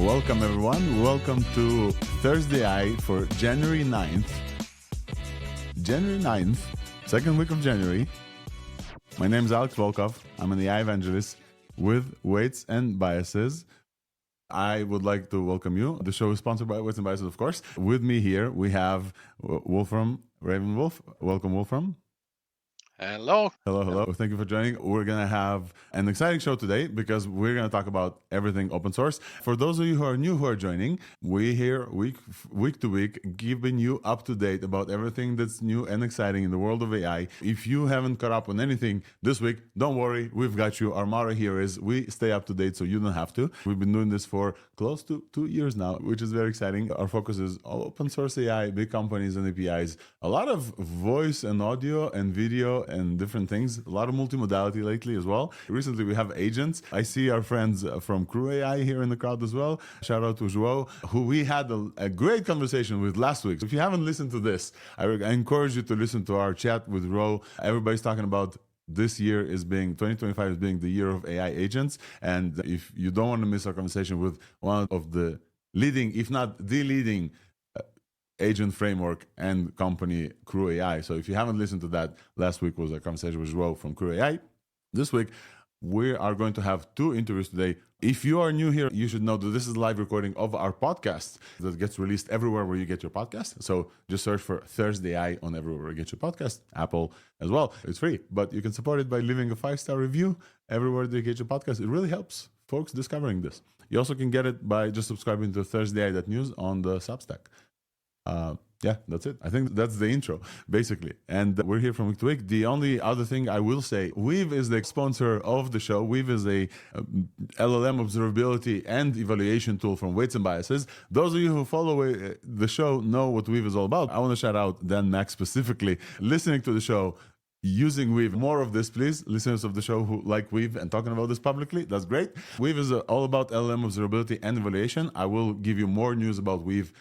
Welcome, everyone. Welcome to ThursdAI for January 9th. January 9th, second week of January. My name is Alex Volkov. I'm an AI evangelist with Weights and Biases. I would like to welcome you. The show is sponsored by Weights and Biases, of course. With me here, we have Wolfram Raven Wolf. Welcome, Wolfram. Hello. Hello. Thank you for joining. We're going to have an exciting show today because we're going to talk about everything open source. For those of you who are new who are joining, we here week to week giving you up to date about everything that's new and exciting in the world of AI. If you haven't caught up on anything this week, don't worry, we've got you. Our motto here is we stay up to date so you don't have to. We've been doing this for close to 2 years now, which is very exciting. Our focus is open source AI, big companies and APIs, a lot of voice and audio and video and different things, a lot of multimodality lately as well. Recently we have agents. I see our friends from Crew AI here in the crowd as well. Shout out to João, who we had a great conversation with last week. So if you haven't listened to this, I encourage you to listen to our chat with Ro. Everybody's talking about this year is being 2025 is being the year of AI agents. And if you don't want to miss our conversation with one of the leading, if not the leading agent framework and company Crew AI. So if you haven't listened to that, last week was a conversation with João from Crew AI. This week, we are going to have 2 interviews today. If you are new here, you should know that this is a live recording of our podcast that gets released everywhere where you get your podcast. So just search for ThursdAI on everywhere where you get your podcast, Apple as well. It's free, but you can support it by leaving a 5-star review everywhere that you get your podcast. It really helps folks discovering this. You also can get it by just subscribing to ThursdAI.news on the Substack. Yeah, that's it. I think that's the intro, basically. And we're here from week to week. The only other thing I will say, Weave is the sponsor of the show. Weave is a LLM observability and evaluation tool from Weights and Biases. Those of you who follow the show know what Weave is all about. I want to shout out Dan Max specifically, listening to the show, using Weave. More of this, please. Listeners of the show who like Weave and talking about this publicly, that's great. Weave is all about LLM observability and evaluation. I will give you more news about Weave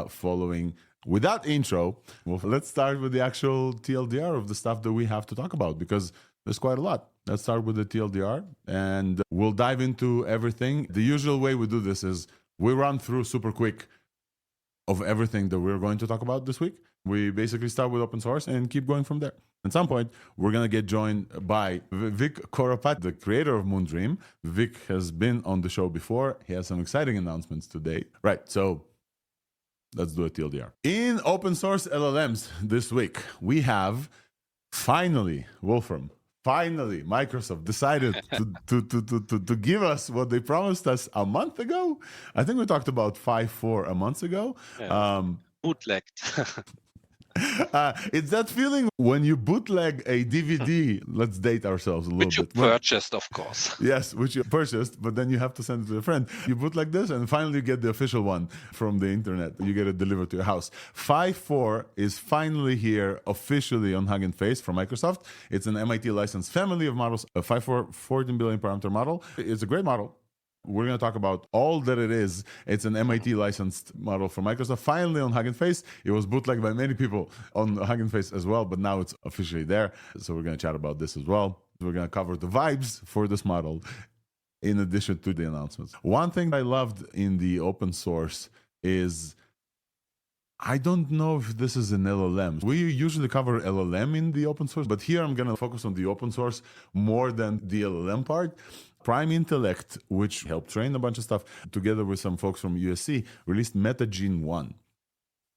following. Without intro, well, let's start with the actual TLDR of the stuff that we have to talk about because there's quite a lot. Let's start with the TLDR and we'll dive into everything. The usual way we do this is we run through super quick of everything that we're going to talk about this week. We basically start with open source and keep going from there. At some point, we're going to get joined by Vic Korapat, the creator of Moondream. Vic has been on the show before. He has some exciting announcements today. Right, so let's do a TLDR. In open source LLMs this week, we have finally, Wolfram, Microsoft decided to give us what they promised us a month ago. I think we talked about Phi-4 a month ago. Yeah. Bootlegged. It's that feeling when you bootleg a DVD. Let's date ourselves a little bit. Which you purchased, of course. Yes, which you purchased, but then you have to send it to a friend. You bootleg this and finally you get the official one from the internet. You get it delivered to your house. Phi-4 is finally here officially on Hugging Face from Microsoft. It's an MIT licensed family of models, a Phi-4 14 billion parameter model. It's a great model. We're going to talk about all that it is. It's an MIT licensed model from Microsoft. Finally on Hugging Face. It was bootlegged by many people on Hugging Face as well, but now it's officially there. So we're going to chat about this as well. We're going to cover the vibes for this model in addition to the announcements. One thing I loved in the open source is I don't know if this is an LLM. We usually cover LLM in the open source, but here I'm going to focus on the open source more than the LLM part. Prime Intellect, which helped train a bunch of stuff, together with some folks from USC, released MetaGene 1.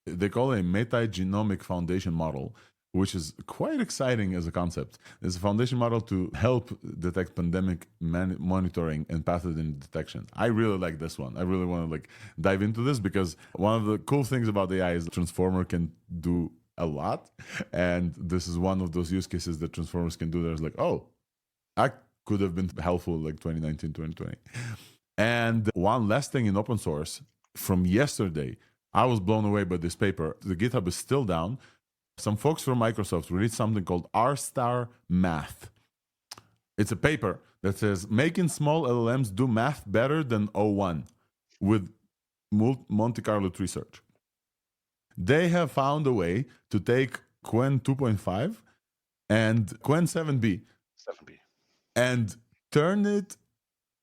They call it a metagenomic foundation model, which is quite exciting as a concept. It's a foundation model to help detect pandemic monitoring and pathogen detection. I really like this one. I really want to dive into this because one of the cool things about AI is Transformer can do a lot. And this is one of those use cases that Transformers can do. There's I could have been helpful 2019, 2020. And one last thing in open source from yesterday, I was blown away by this paper. The GitHub is still down. Some folks from Microsoft released something called R-star math. It's a paper that says making small LLMs do math better than O1 with Monte Carlo tree search. They have found a way to take Qwen 2.5 and Qwen 7b. And turn it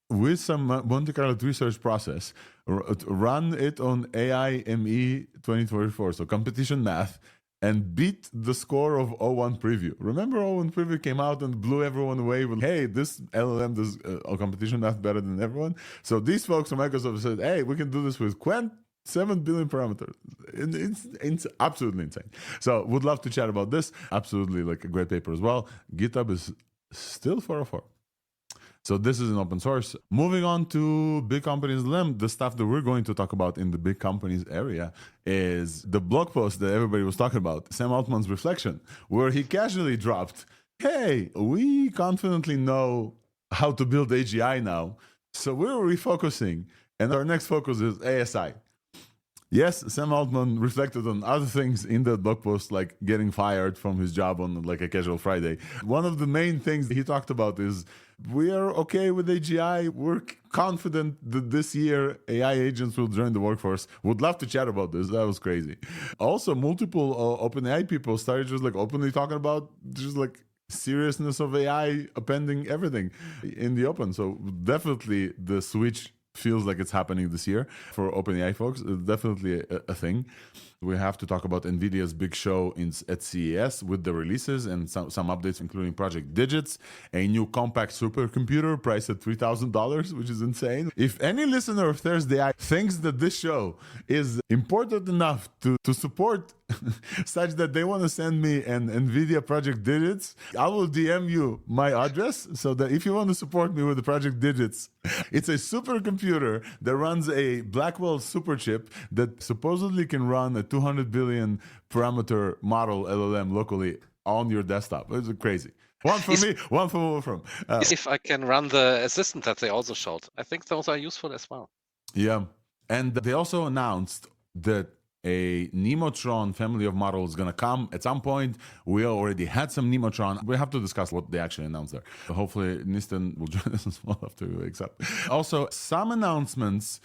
with some Monte Carlo research process Run it on AIME 2024, so competition math, and beat the score of O1 Preview. Remember O1 Preview came out and blew everyone away with, hey, this LLM does competition math better than everyone. So these folks from Microsoft said, hey, we can do this with Quen, 7 billion parameters. It's absolutely insane. So would love to chat about this. Absolutely like a great paper as well. GitHub is still 404. So this is an open source. Moving on to big companies, the stuff that we're going to talk about in the big companies area is the blog post that everybody was talking about, Sam Altman's reflection, where he casually dropped, hey, we confidently know how to build AGI now, so we're refocusing, and our next focus is ASI. Yes, Sam Altman reflected on other things in the blog post, like getting fired from his job on like a casual Friday. One of the main things he talked about is we are okay with AGI. We're confident that this year AI agents will join the workforce. Would love to chat about this. That was crazy. Also, multiple OpenAI people started just like openly talking about just like seriousness of AI appending everything in the open. So definitely the switch feels like it's happening this year for OpenAI folks. It's definitely a thing. We have to talk about NVIDIA's big show at CES with the releases and some updates, including Project Digits, a new compact supercomputer priced at $3,000, which is insane. If any listener of ThursdAI thinks that this show is important enough to support such that they want to send me an NVIDIA Project Digits, I will DM you my address so that if you want to support me with the Project Digits, it's a supercomputer that runs a Blackwell superchip that supposedly can run a 200 billion parameter model LLM locally on your desktop. It's crazy. One for me, one for Wolfram. If I can run the assistant that they also showed, I think those are useful as well. Yeah. And they also announced that a Neumatron family of models is going to come at some point. We already had some Neumatron. We have to discuss what they actually announced there. Hopefully, Nistan will join us as well after we wakes up. Also, some announcements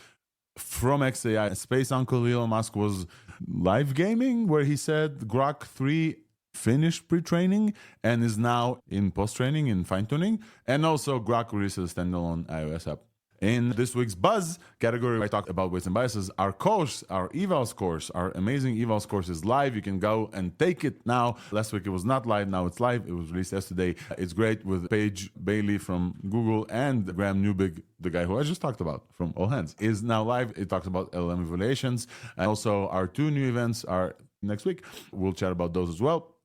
from XAI. Space Uncle Elon Musk was live gaming, where he said Grok 3 finished pre-training and is now in post-training, in fine-tuning. And also, Grok releases a standalone iOS app. In this week's Buzz category, I talked about weights and biases. Our course, our Evals course, our amazing Evals course is live. You can go and take it now. Last week it was not live. Now it's live. It was released yesterday. It's great with Paige Bailey from Google and Graham Newbig, the guy who I just talked about from All Hands, is now live. It talks about LLM evaluations. And also our 2 new events are next week. We'll chat about those as well.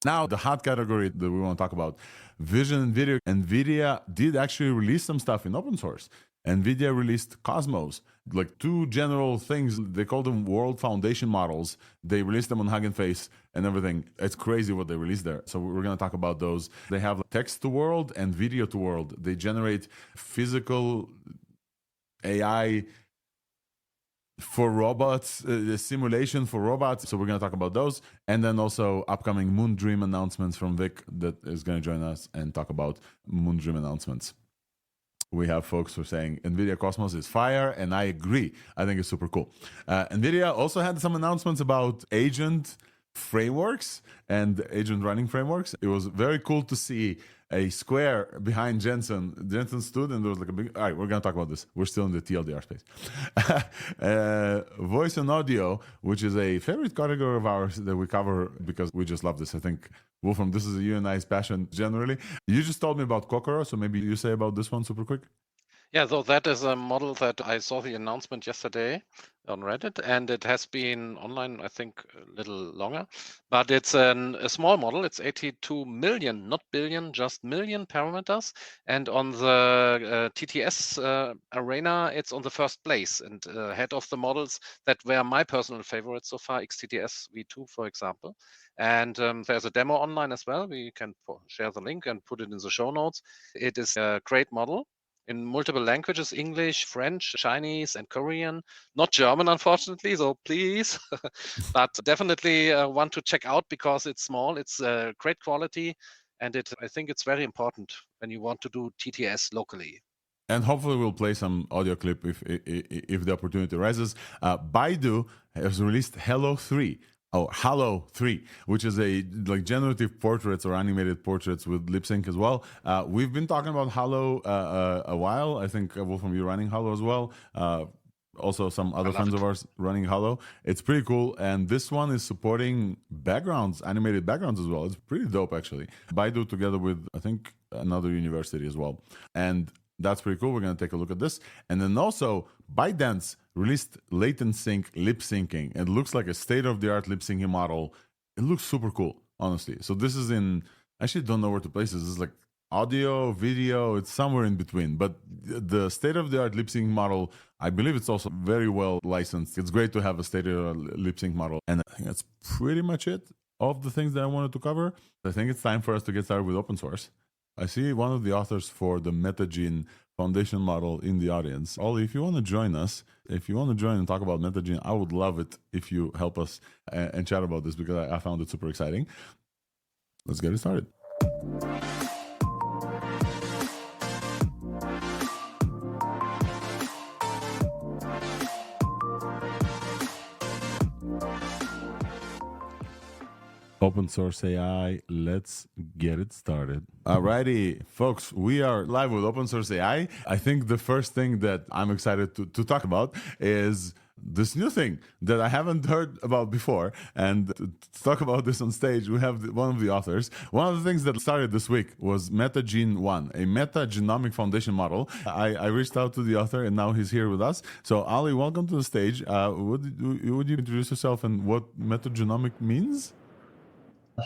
Now, the hot category that we want to talk about, vision and video. NVIDIA did actually release some stuff in open source. NVIDIA released Cosmos, like 2 general things. They call them world foundation models. They released them on Hugging Face and everything. It's crazy what they released there. So we're going to talk about those. They have text to world and video to world. They generate physical AI for robots, simulation for robots. So we're going to talk about those. And then also upcoming Moondream announcements from Vic that is going to join us and talk about Moondream announcements. We have folks who are saying NVIDIA Cosmos is fire, and I agree. I think it's super cool. NVIDIA also had some announcements about agent frameworks and agent running frameworks. It was very cool to see a square behind Jensen. Jensen stood and there was like a big... All right, we're going to talk about this. We're still in the TLDR space. Voice and audio, which is a favorite category of ours that we cover because we just love this. I think, Wolfram, this is a you and I's passion generally. You just told me about Kokoro, so maybe you say about this one super quick. Yeah, so that is a model that I saw the announcement yesterday on Reddit, and it has been online, I think, a little longer. But it's a small model. It's 82 million, not billion, just million parameters. And on the TTS arena, it's on the first place and ahead of the models that were my personal favorites so far, XTTS V2, for example. And there's a demo online as well. We can share the link and put it in the show notes. It is a great model in multiple languages, English, French, Chinese, and Korean. Not German, unfortunately, so please. But definitely one to check out because it's small, it's great quality, and I think it's very important when you want to do TTS locally. And hopefully we'll play some audio clip if the opportunity arises. Baidu has released Hello 3. Oh, Halo 3, which is a like generative portraits or animated portraits with lip sync as well. We've been talking about Halo a while. I think Wolfram, you're running Halo as well. Also, some other love friends it. of ours running Halo. It's pretty cool. And this one is supporting backgrounds, animated backgrounds as well. It's pretty dope, actually. Baidu together with, I think, another university as well. And that's pretty cool. We're going to take a look at this. And then also, ByteDance released latent sync lip syncing. It looks like a state-of-the-art lip syncing model. It looks super cool, honestly. So this is in, I actually don't know where to place this. This is like audio, video, it's somewhere in between. But the state-of-the-art lip sync model, I believe it's also very well licensed. It's great to have a state-of-the-art lip sync model. And I think that's pretty much it of the things that I wanted to cover. I think it's time for us to get started with open source. I see one of the authors for the MetaGene foundation model in the audience. Ollie, if you want to join us, if you want to join and talk about MetaGene, I would love it if you help us and chat about this because I found it super exciting. Let's get it started. Open source AI, let's get it started. Alrighty, folks, we are live with open source AI. I think the first thing that I'm excited to talk about is this new thing that I haven't heard about before. And to talk about this on stage, we have one of the authors. One of the things that started this week was MetaGene 1, a metagenomic foundation model. I reached out to the author and now he's here with us. So Ali, welcome to the stage. Would you introduce yourself and what metagenomic means?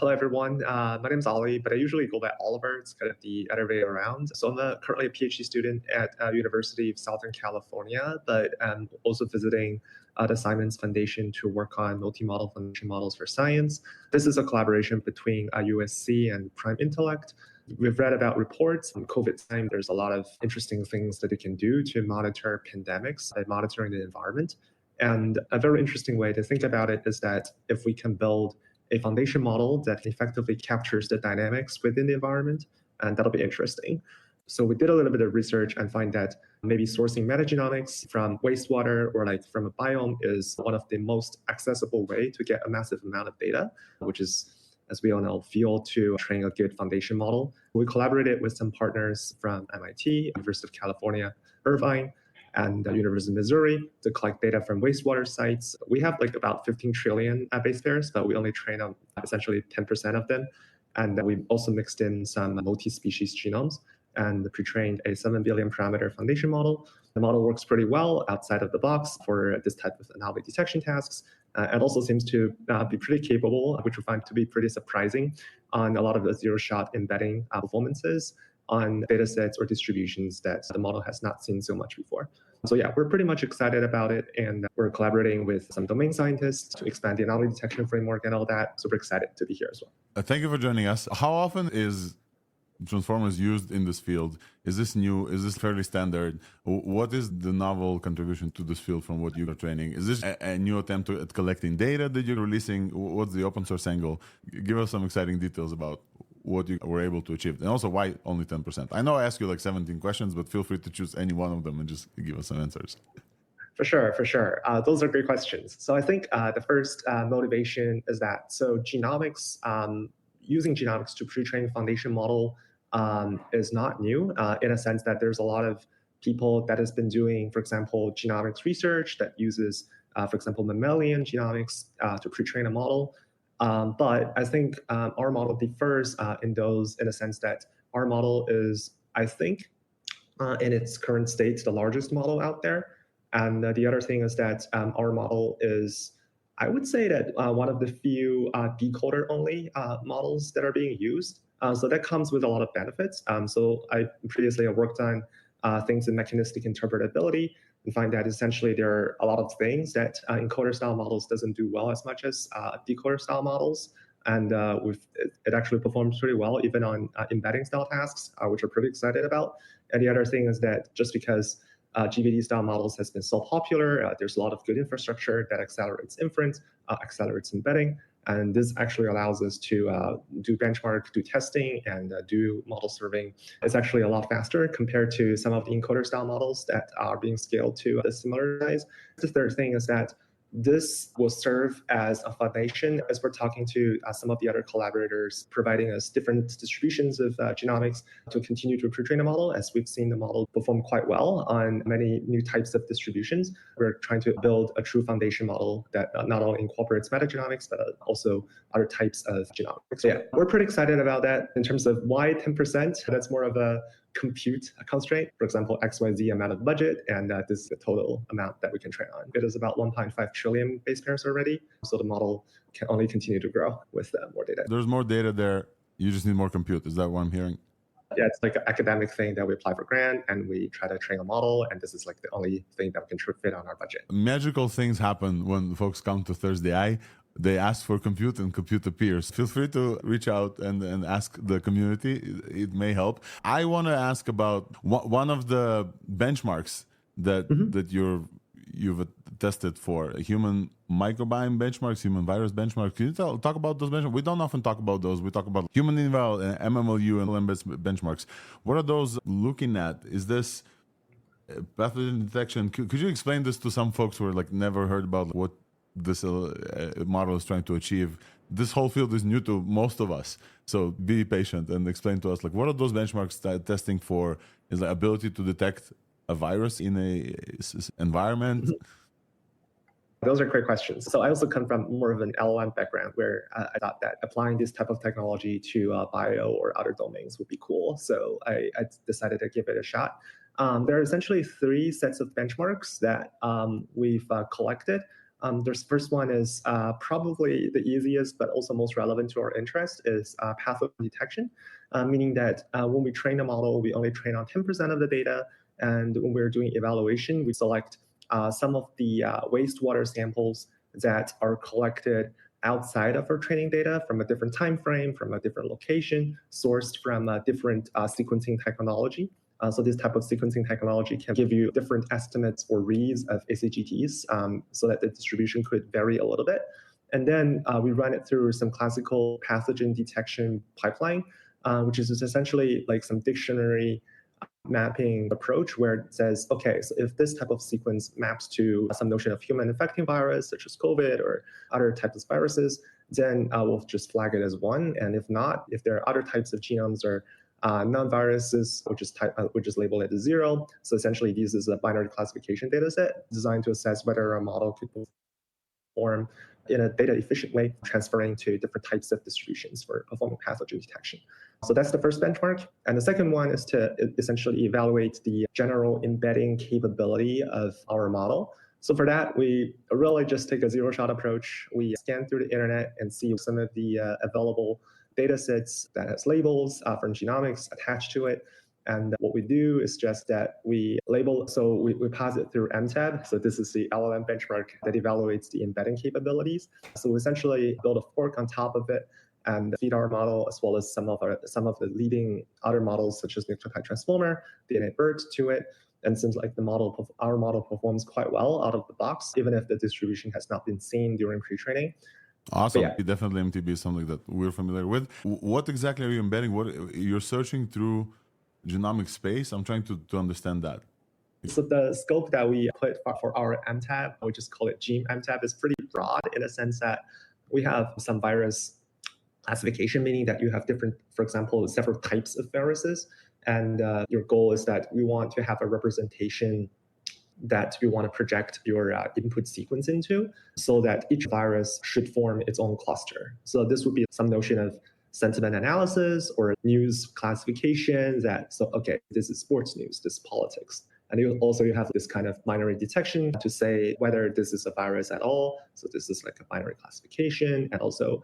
Hello, everyone. My name is Ollie, but I usually go by Oliver. It's kind of the other way around. So I'm currently a PhD student at University of Southern California, but I'm also visiting the Simons Foundation to work on multi-model foundation models for science. This is a collaboration between USC and Prime Intellect. We've read about reports on COVID time. There's a lot of interesting things that it can do to monitor pandemics by monitoring the environment. And a very interesting way to think about it is that if we can build a foundation model that effectively captures the dynamics within the environment, and that'll be interesting. So we did a little bit of research and find that maybe sourcing metagenomics from wastewater or like from a biome is one of the most accessible way to get a massive amount of data, which is, as we all know, fuel to train a good foundation model. We collaborated with some partners from MIT, University of California, Irvine, and the University of Missouri to collect data from wastewater sites. We have like about 15 trillion base pairs, but we only train on essentially 10% of them. And we also mixed in some multi-species genomes and pre-trained a 7 billion parameter foundation model. The model works pretty well outside of the box for this type of anomaly detection tasks. It also seems to be pretty capable, which we find to be pretty surprising on a lot of the zero-shot embedding performances on data sets or distributions that the model has not seen so much before. So yeah, we're pretty much excited about it, and we're collaborating with some domain scientists to expand the anomaly detection framework and all that. Super excited to be here as well. Thank you for joining us. How often is transformers used in this field? Is this new? Is this fairly standard? What is the novel contribution to this field from what you are training? Is this a new attempt at collecting data that you're releasing? What's the open source angle? Give us some exciting details about what you were able to achieve, and also why only 10%. I know I asked you like 17 questions, but feel free to choose any one of them and just give us some answers. For sure. Those are great questions. So I think the first motivation is that, so genomics, using genomics to pre-train foundation model is not new in a sense that there's a lot of people that has been doing, for example, genomics research that uses, for example, mammalian genomics to pre-train a model. But I think our model differs in a sense that our model is, I think, in its current state, the largest model out there. And the other thing is that our model is, I would say that one of the few decoder-only models that are being used. So that comes with a lot of benefits. So I previously worked on things in mechanistic interpretability, and find that essentially there are a lot of things that encoder-style models doesn't do well as much as decoder-style models. And it actually performs pretty well even on embedding-style tasks, which we're pretty excited about. And the other thing is that just because GPT-style models has been so popular, there's a lot of good infrastructure that accelerates inference, accelerates embedding. And this actually allows us to do benchmark, do testing, and do model serving. It's actually a lot faster compared to some of the encoder-style models that are being scaled to a similar size. The third thing is that this will serve as a foundation as we're talking to some of the other collaborators, providing us different distributions of genomics to continue to pre-train the model. As we've seen the model perform quite well on many new types of distributions, we're trying to build a true foundation model that not only incorporates metagenomics, but also other types of genomics. So yeah, we're pretty excited about that. In terms of why 10%, that's more of a compute constraint. For example, XYZ amount of budget, and this is the total amount that we can train on. It is about 1.5 trillion base pairs already, so the model can only continue to grow with more data. There's more data there. You just need more compute. Is that what I'm hearing? Yeah, it's like an academic thing that we apply for grant and we try to train a model, and this is like the only thing that we can fit on our budget. Magical things happen when folks come to ThursdAI. They ask for compute and compute appears. Feel free to reach out and ask the community. It may help. I want to ask about one of the benchmarks that you've tested for, human microbiome benchmarks, human virus benchmarks. Can you talk about those benchmarks? We don't often talk about those. We talk about human eval, MMLU, and LLMs benchmarks. What are those looking at? Is this pathogen detection? Could you explain this to some folks who are like never heard about what this model is trying to achieve? This whole field is new to most of us, so be patient and explain to us like what are those benchmarks testing for? Is the ability to detect a virus in a environment? Those are great questions. So I also come from more of an LLM background where I thought that applying this type of technology to bio or other domains would be cool. So I decided to give it a shot. There are essentially 3 sets of benchmarks that we've collected. The first one is probably the easiest, but also most relevant to our interest is pathogen detection, meaning that when we train a model, we only train on 10% of the data. And when we're doing evaluation, we select some of the wastewater samples that are collected outside of our training data from a different time frame, from a different location, sourced from a different sequencing technology. So this type of sequencing technology can give you different estimates or reads of ACGTs so that the distribution could vary a little bit. And then we run it through some classical pathogen detection pipeline, which is essentially like some dictionary mapping approach where it says, okay, so if this type of sequence maps to some notion of human infecting virus, such as COVID or other types of viruses, then we'll just flag it as 1. And if not, if there are other types of genomes or non-viruses, which is labeled as 0. So essentially, this is a binary classification data set designed to assess whether a model could perform in a data efficient way, transferring to different types of distributions for performing pathogen detection. So that's the first benchmark. And the second one is to essentially evaluate the general embedding capability of our model. So for that, we really just take a zero-shot approach. We scan through the internet and see some of the available data sets that has labels from genomics attached to it. And what we do is just that we label, so we pass it through MTAB. So this is the LLM benchmark that evaluates the embedding capabilities. So we essentially build a fork on top of it and feed our model, as well as some of the leading other models, such as nucleotide transformer, DNA BERT to it. And since like our model performs quite well out of the box, even if the distribution has not been seen during pre-training. Awesome. Yeah. Definitely MTB is something that we're familiar with. What exactly are you embedding? What you're searching through genomic space? I'm trying to understand that. So the scope that we put for our MTAB, we just call it Gene MTAB, is pretty broad in a sense that we have some virus classification, meaning that you have different, for example, several types of viruses. And your goal is that we want to have a representation that we want to project your input sequence into so that each virus should form its own cluster. So this would be some notion of sentiment analysis or news classification that, so, okay, this is sports news, this is politics. And you have this kind of binary detection to say whether this is a virus at all. So this is like a binary classification, and also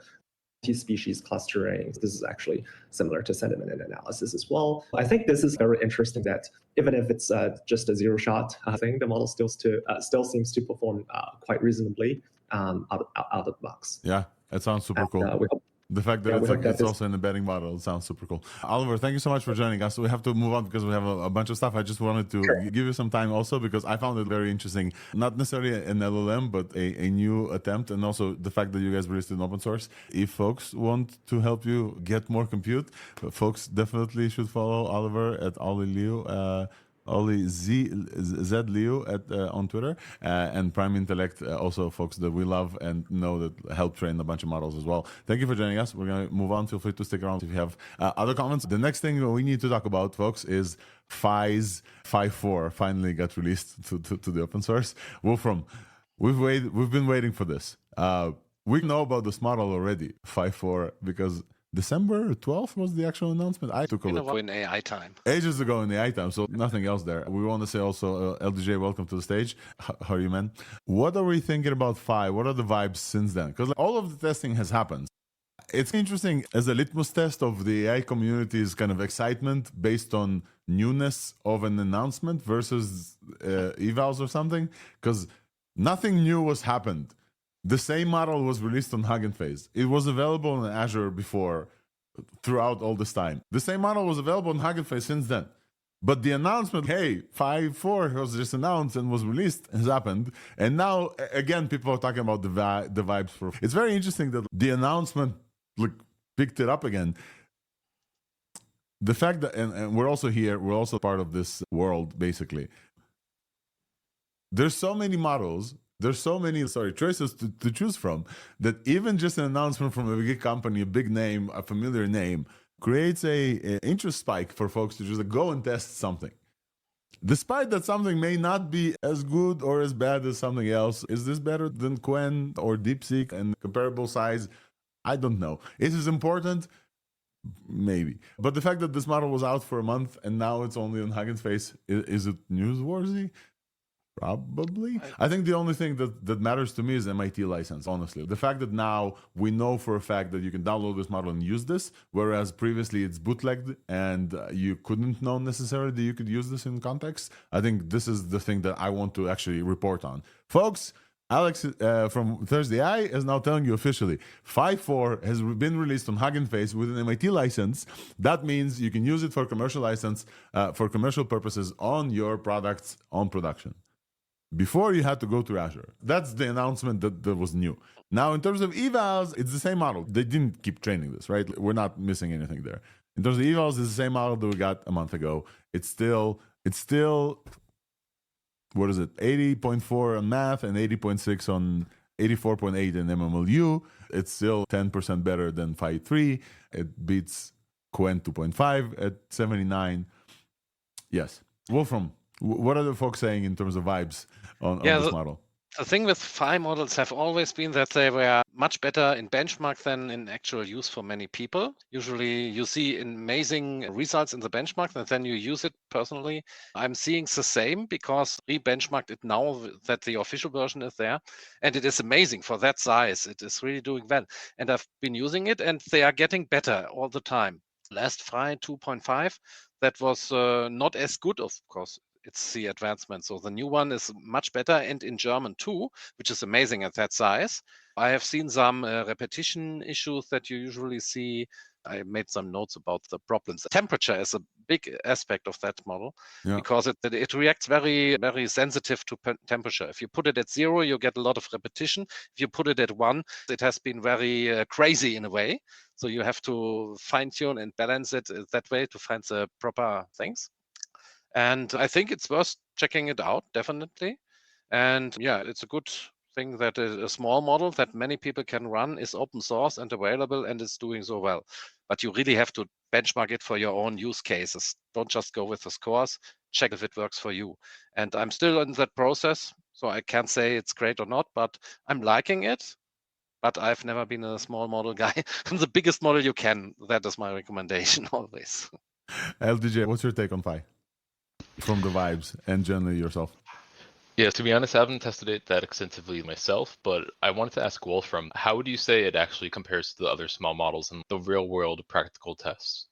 species clustering. This is actually similar to sentiment analysis as well. I think this is very interesting that even if it's just a zero-shot thing, the model still seems to perform quite reasonably out of the box. Yeah, that sounds super cool. The fact that it's also an embedding model sounds super cool. Oliver, thank you so much for joining us. We have to move on because we have a bunch of stuff. I just wanted to give you some time also because I found it very interesting. Not necessarily an LLM, but a new attempt, and also the fact that you guys released it in open source. If folks want to help you get more compute, folks definitely should follow Oliver at Ollie Liu. Oli Z Leo on Twitter, and Prime Intellect, also folks that we love and know that help train a bunch of models as well. Thank you for joining us. We're going to move on. Feel free to stick around if you have other comments. The next thing we need to talk about, folks, is Phi-4 finally got released to the open source. Wolfram, we've been waiting for this. We know about this model already, Phi-4, because December 12th was the actual announcement. I took a look. In AI time. Ages ago in the AI time, so nothing else there. We want to say also, LDJ, welcome to the stage. How are you, man? What are we thinking about Phi? What are the vibes since then? Because all of the testing has happened. It's interesting as a litmus test of the AI community's kind of excitement based on newness of an announcement versus evals or something, because nothing new was happened. The same model was released on Hugging Face. It was available in Azure before, throughout all this time. The same model was available on Hugging Face since then. But the announcement, hey, Phi-4 was just announced and was released, has happened. And now, again, people are talking about the vibes for... It's very interesting that the announcement picked it up again. The fact that, and we're also here, we're also part of this world, basically. There's so many models... There's so many choices to choose from that even just an announcement from a big company, a big name, a familiar name, creates an interest spike for folks to just go and test something. Despite that something may not be as good or as bad as something else. Is this better than Qwen or DeepSeek and comparable size? I don't know. Is this important? Maybe. But the fact that this model was out for a month and now it's only on Hugging Face, is it newsworthy? Probably. I think the only thing that matters to me is MIT license, honestly. The fact that now we know for a fact that you can download this model and use this, whereas previously it's bootlegged and you couldn't know necessarily that you could use this in context. I think this is the thing that I want to actually report on. Folks, Alex from ThursdAI is now telling you officially, Phi-4 has been released on Hugging Face with an MIT license. That means you can use it for commercial license, for commercial purposes on your products on production. Before you had to go to Azure. That's the announcement that was new. Now, in terms of evals, it's the same model. They didn't keep training this, right? We're not missing anything there. In terms of evals, it's the same model that we got a month ago. It's still, what is it? 80.4 on math and 80.6 on 84.8 in MMLU. It's still 10% better than Phi-3. It beats Qwen 2.5 at 79. Yes. Wolfram, what are the folks saying in terms of vibes on this model? The thing with Phi models have always been that they were much better in benchmark than in actual use for many people. Usually you see amazing results in the benchmark and then you use it personally. I'm seeing the same because we benchmarked it now that the official version is there. And it is amazing for that size. It is really doing well. And I've been using it and they are getting better all the time. Last Phi 2.5, that was not as good, of course. It's the advancement. So the new one is much better and in German too, which is amazing at that size. I have seen some repetition issues that you usually see. I made some notes about the problems. Temperature is a big aspect of that model because it reacts very, very sensitive to temperature. If you put it at 0, you get a lot of repetition. If you put it at 1, it has been very crazy in a way. So you have to fine tune and balance it that way to find the proper things. And I think it's worth checking it out, definitely. And yeah, it's a good thing that a small model that many people can run is open source and available and is doing so well. But you really have to benchmark it for your own use cases. Don't just go with the scores. Check if it works for you. And I'm still in that process, so I can't say it's great or not, but I'm liking it. But I've never been a small model guy. The biggest model you can. That is my recommendation always. LDJ, what's your take on Phi? From the vibes and generally yourself? Yeah, to be honest, I haven't tested it that extensively myself, but I wanted to ask Wolfram, how would you say it actually compares to the other small models in the real world practical tests?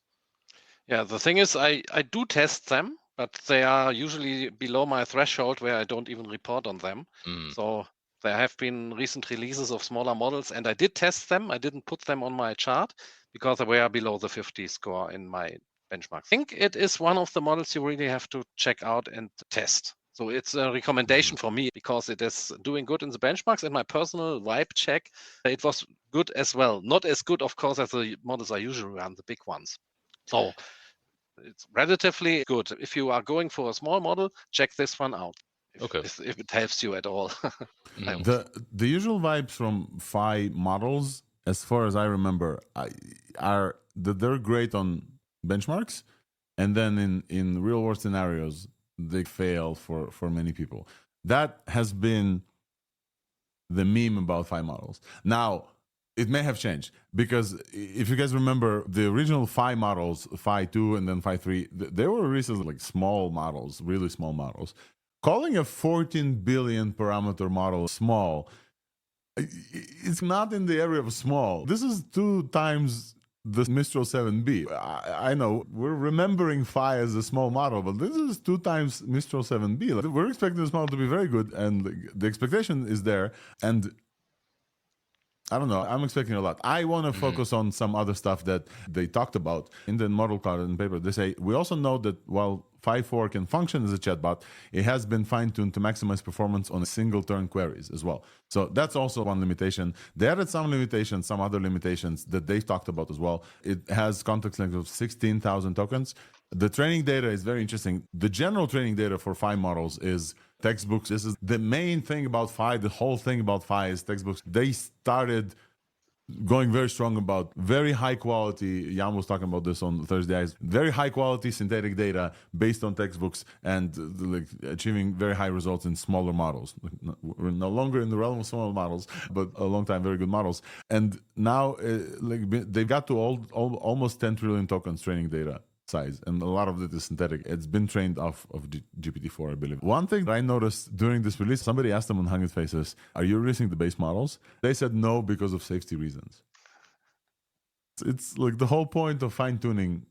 Yeah, the thing is, I do test them, but they are usually below my threshold where I don't even report on them. So there have been recent releases of smaller models and I did test them. I didn't put them on my chart because they were below the 50 score in my benchmark. I think it is one of the models you really have to check out and test. So it's a recommendation for me because it is doing good in the benchmarks. And my personal vibe check, it was good as well. Not as good, of course, as the models I usually run, the big ones. So it's relatively good. If you are going for a small model, check this one out. Okay. If it helps you at all. I hope. The usual vibes from Phi models, as far as I remember, are that they're great on benchmarks, and then in real world scenarios they fail for many people. That has been the meme about Phi models. Now it may have changed, because if you guys remember the original Phi models, Phi-2 and then Phi-3, they were released as like small models, really small models. Calling a 14 billion parameter model small, it's not in the area of small. This is 2 times the Mistral 7B. I know we're remembering Phi as a small model, but this is 2 times Mistral 7B. Like, we're expecting this model to be very good, and the expectation is there. And I don't know, I'm expecting a lot. I want to focus on some other stuff that they talked about in the model card and paper. They say, we also know that while Phi-4 can function as a chatbot, it has been fine-tuned to maximize performance on single-turn queries as well. So that's also one limitation. They added some limitations, some other limitations that they talked about as well. It has context length of 16,000 tokens. The training data is very interesting. The general training data for Phi models is textbooks. This is the main thing about Phi. The whole thing about Phi is textbooks. They started going very strong about very high quality. Jan was talking about this on ThursdAI. Very high quality synthetic data based on textbooks, and like achieving very high results in smaller models. We're no longer in the realm of smaller models, but a long time very good models. And now they've got to almost 10 trillion tokens training data size, and a lot of it is synthetic. It's been trained off of GPT-4, I believe. One thing that I noticed during this release, somebody asked them on Hugging Faces, are you releasing the base models? They said no, because of safety reasons. It's like the whole point of fine-tuning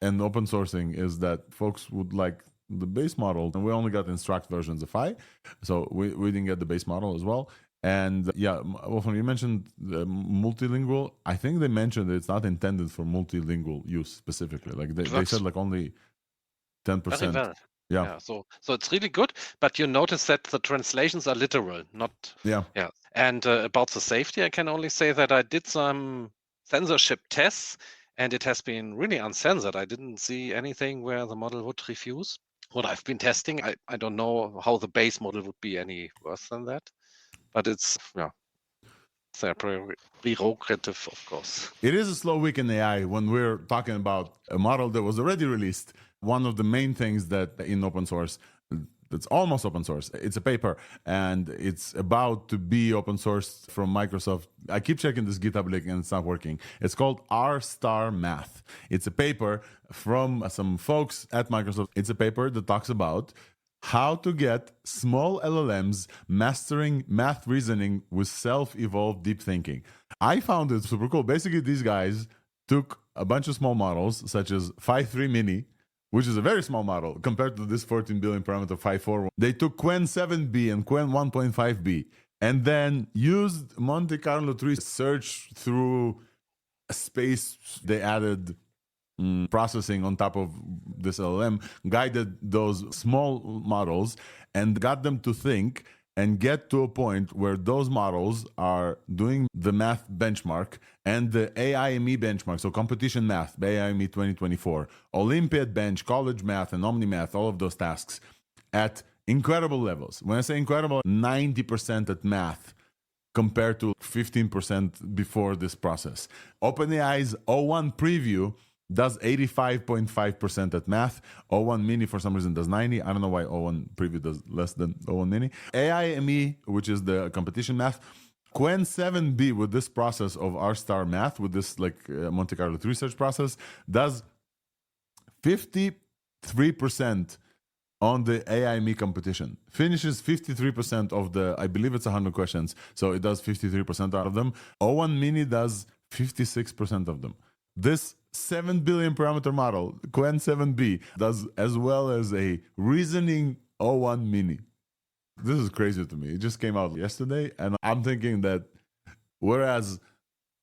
and open sourcing is that folks would like the base model, and we only got instruct versions of Phi, so we didn't get the base model as well. And yeah, Wolfram, you mentioned multilingual. I think they mentioned that it's not intended for multilingual use specifically. Like they said, like only 10%. Very well. Yeah. So it's really good, but you notice that the translations are literal, not. Yeah. And about the safety, I can only say that I did some censorship tests, and it has been really uncensored. I didn't see anything where the model would refuse what I've been testing. I don't know how the base model would be any worse than that. But it's, their prerogative, of course. It is a slow week in AI when we're talking about a model that was already released. One of the main things that in open source, that's almost open source, it's a paper, and it's about to be open source from Microsoft. I keep checking this GitHub link and it's not working. It's called R* Math. It's a paper from some folks at Microsoft. It's a paper that talks about how to get small LLMs mastering math reasoning with self-evolved deep thinking. I found it super cool. Basically, these guys took a bunch of small models, such as Phi-3 Mini, which is a very small model compared to this 14 billion parameter Phi-4. They took Qwen 7B and Qwen 1.5B, and then used Monte Carlo tree search through a space. They added processing on top of this LLM, guided those small models and got them to think and get to a point where those models are doing the math benchmark and the AIME benchmark, so competition math, AIME 2024, Olympiad bench, college math, and OmniMath, all of those tasks at incredible levels. When I say incredible, 90% at math compared to 15% before this process. OpenAI's O1 preview does 85.5% at math. O1 Mini, for some reason, does 90. I don't know why O1 Preview does less than O1 Mini. AIME, which is the competition math, Qwen 7B with this process of R* Math, with this like Monte Carlo research process, does 53% on the AIME competition. Finishes 53% of the, I believe it's 100 questions, so it does 53% out of them. O1 Mini does 56% of them. This 7 billion parameter model, Qwen 7B, does as well as a reasoning O1 Mini. This is crazy to me. It just came out yesterday, and I'm thinking that whereas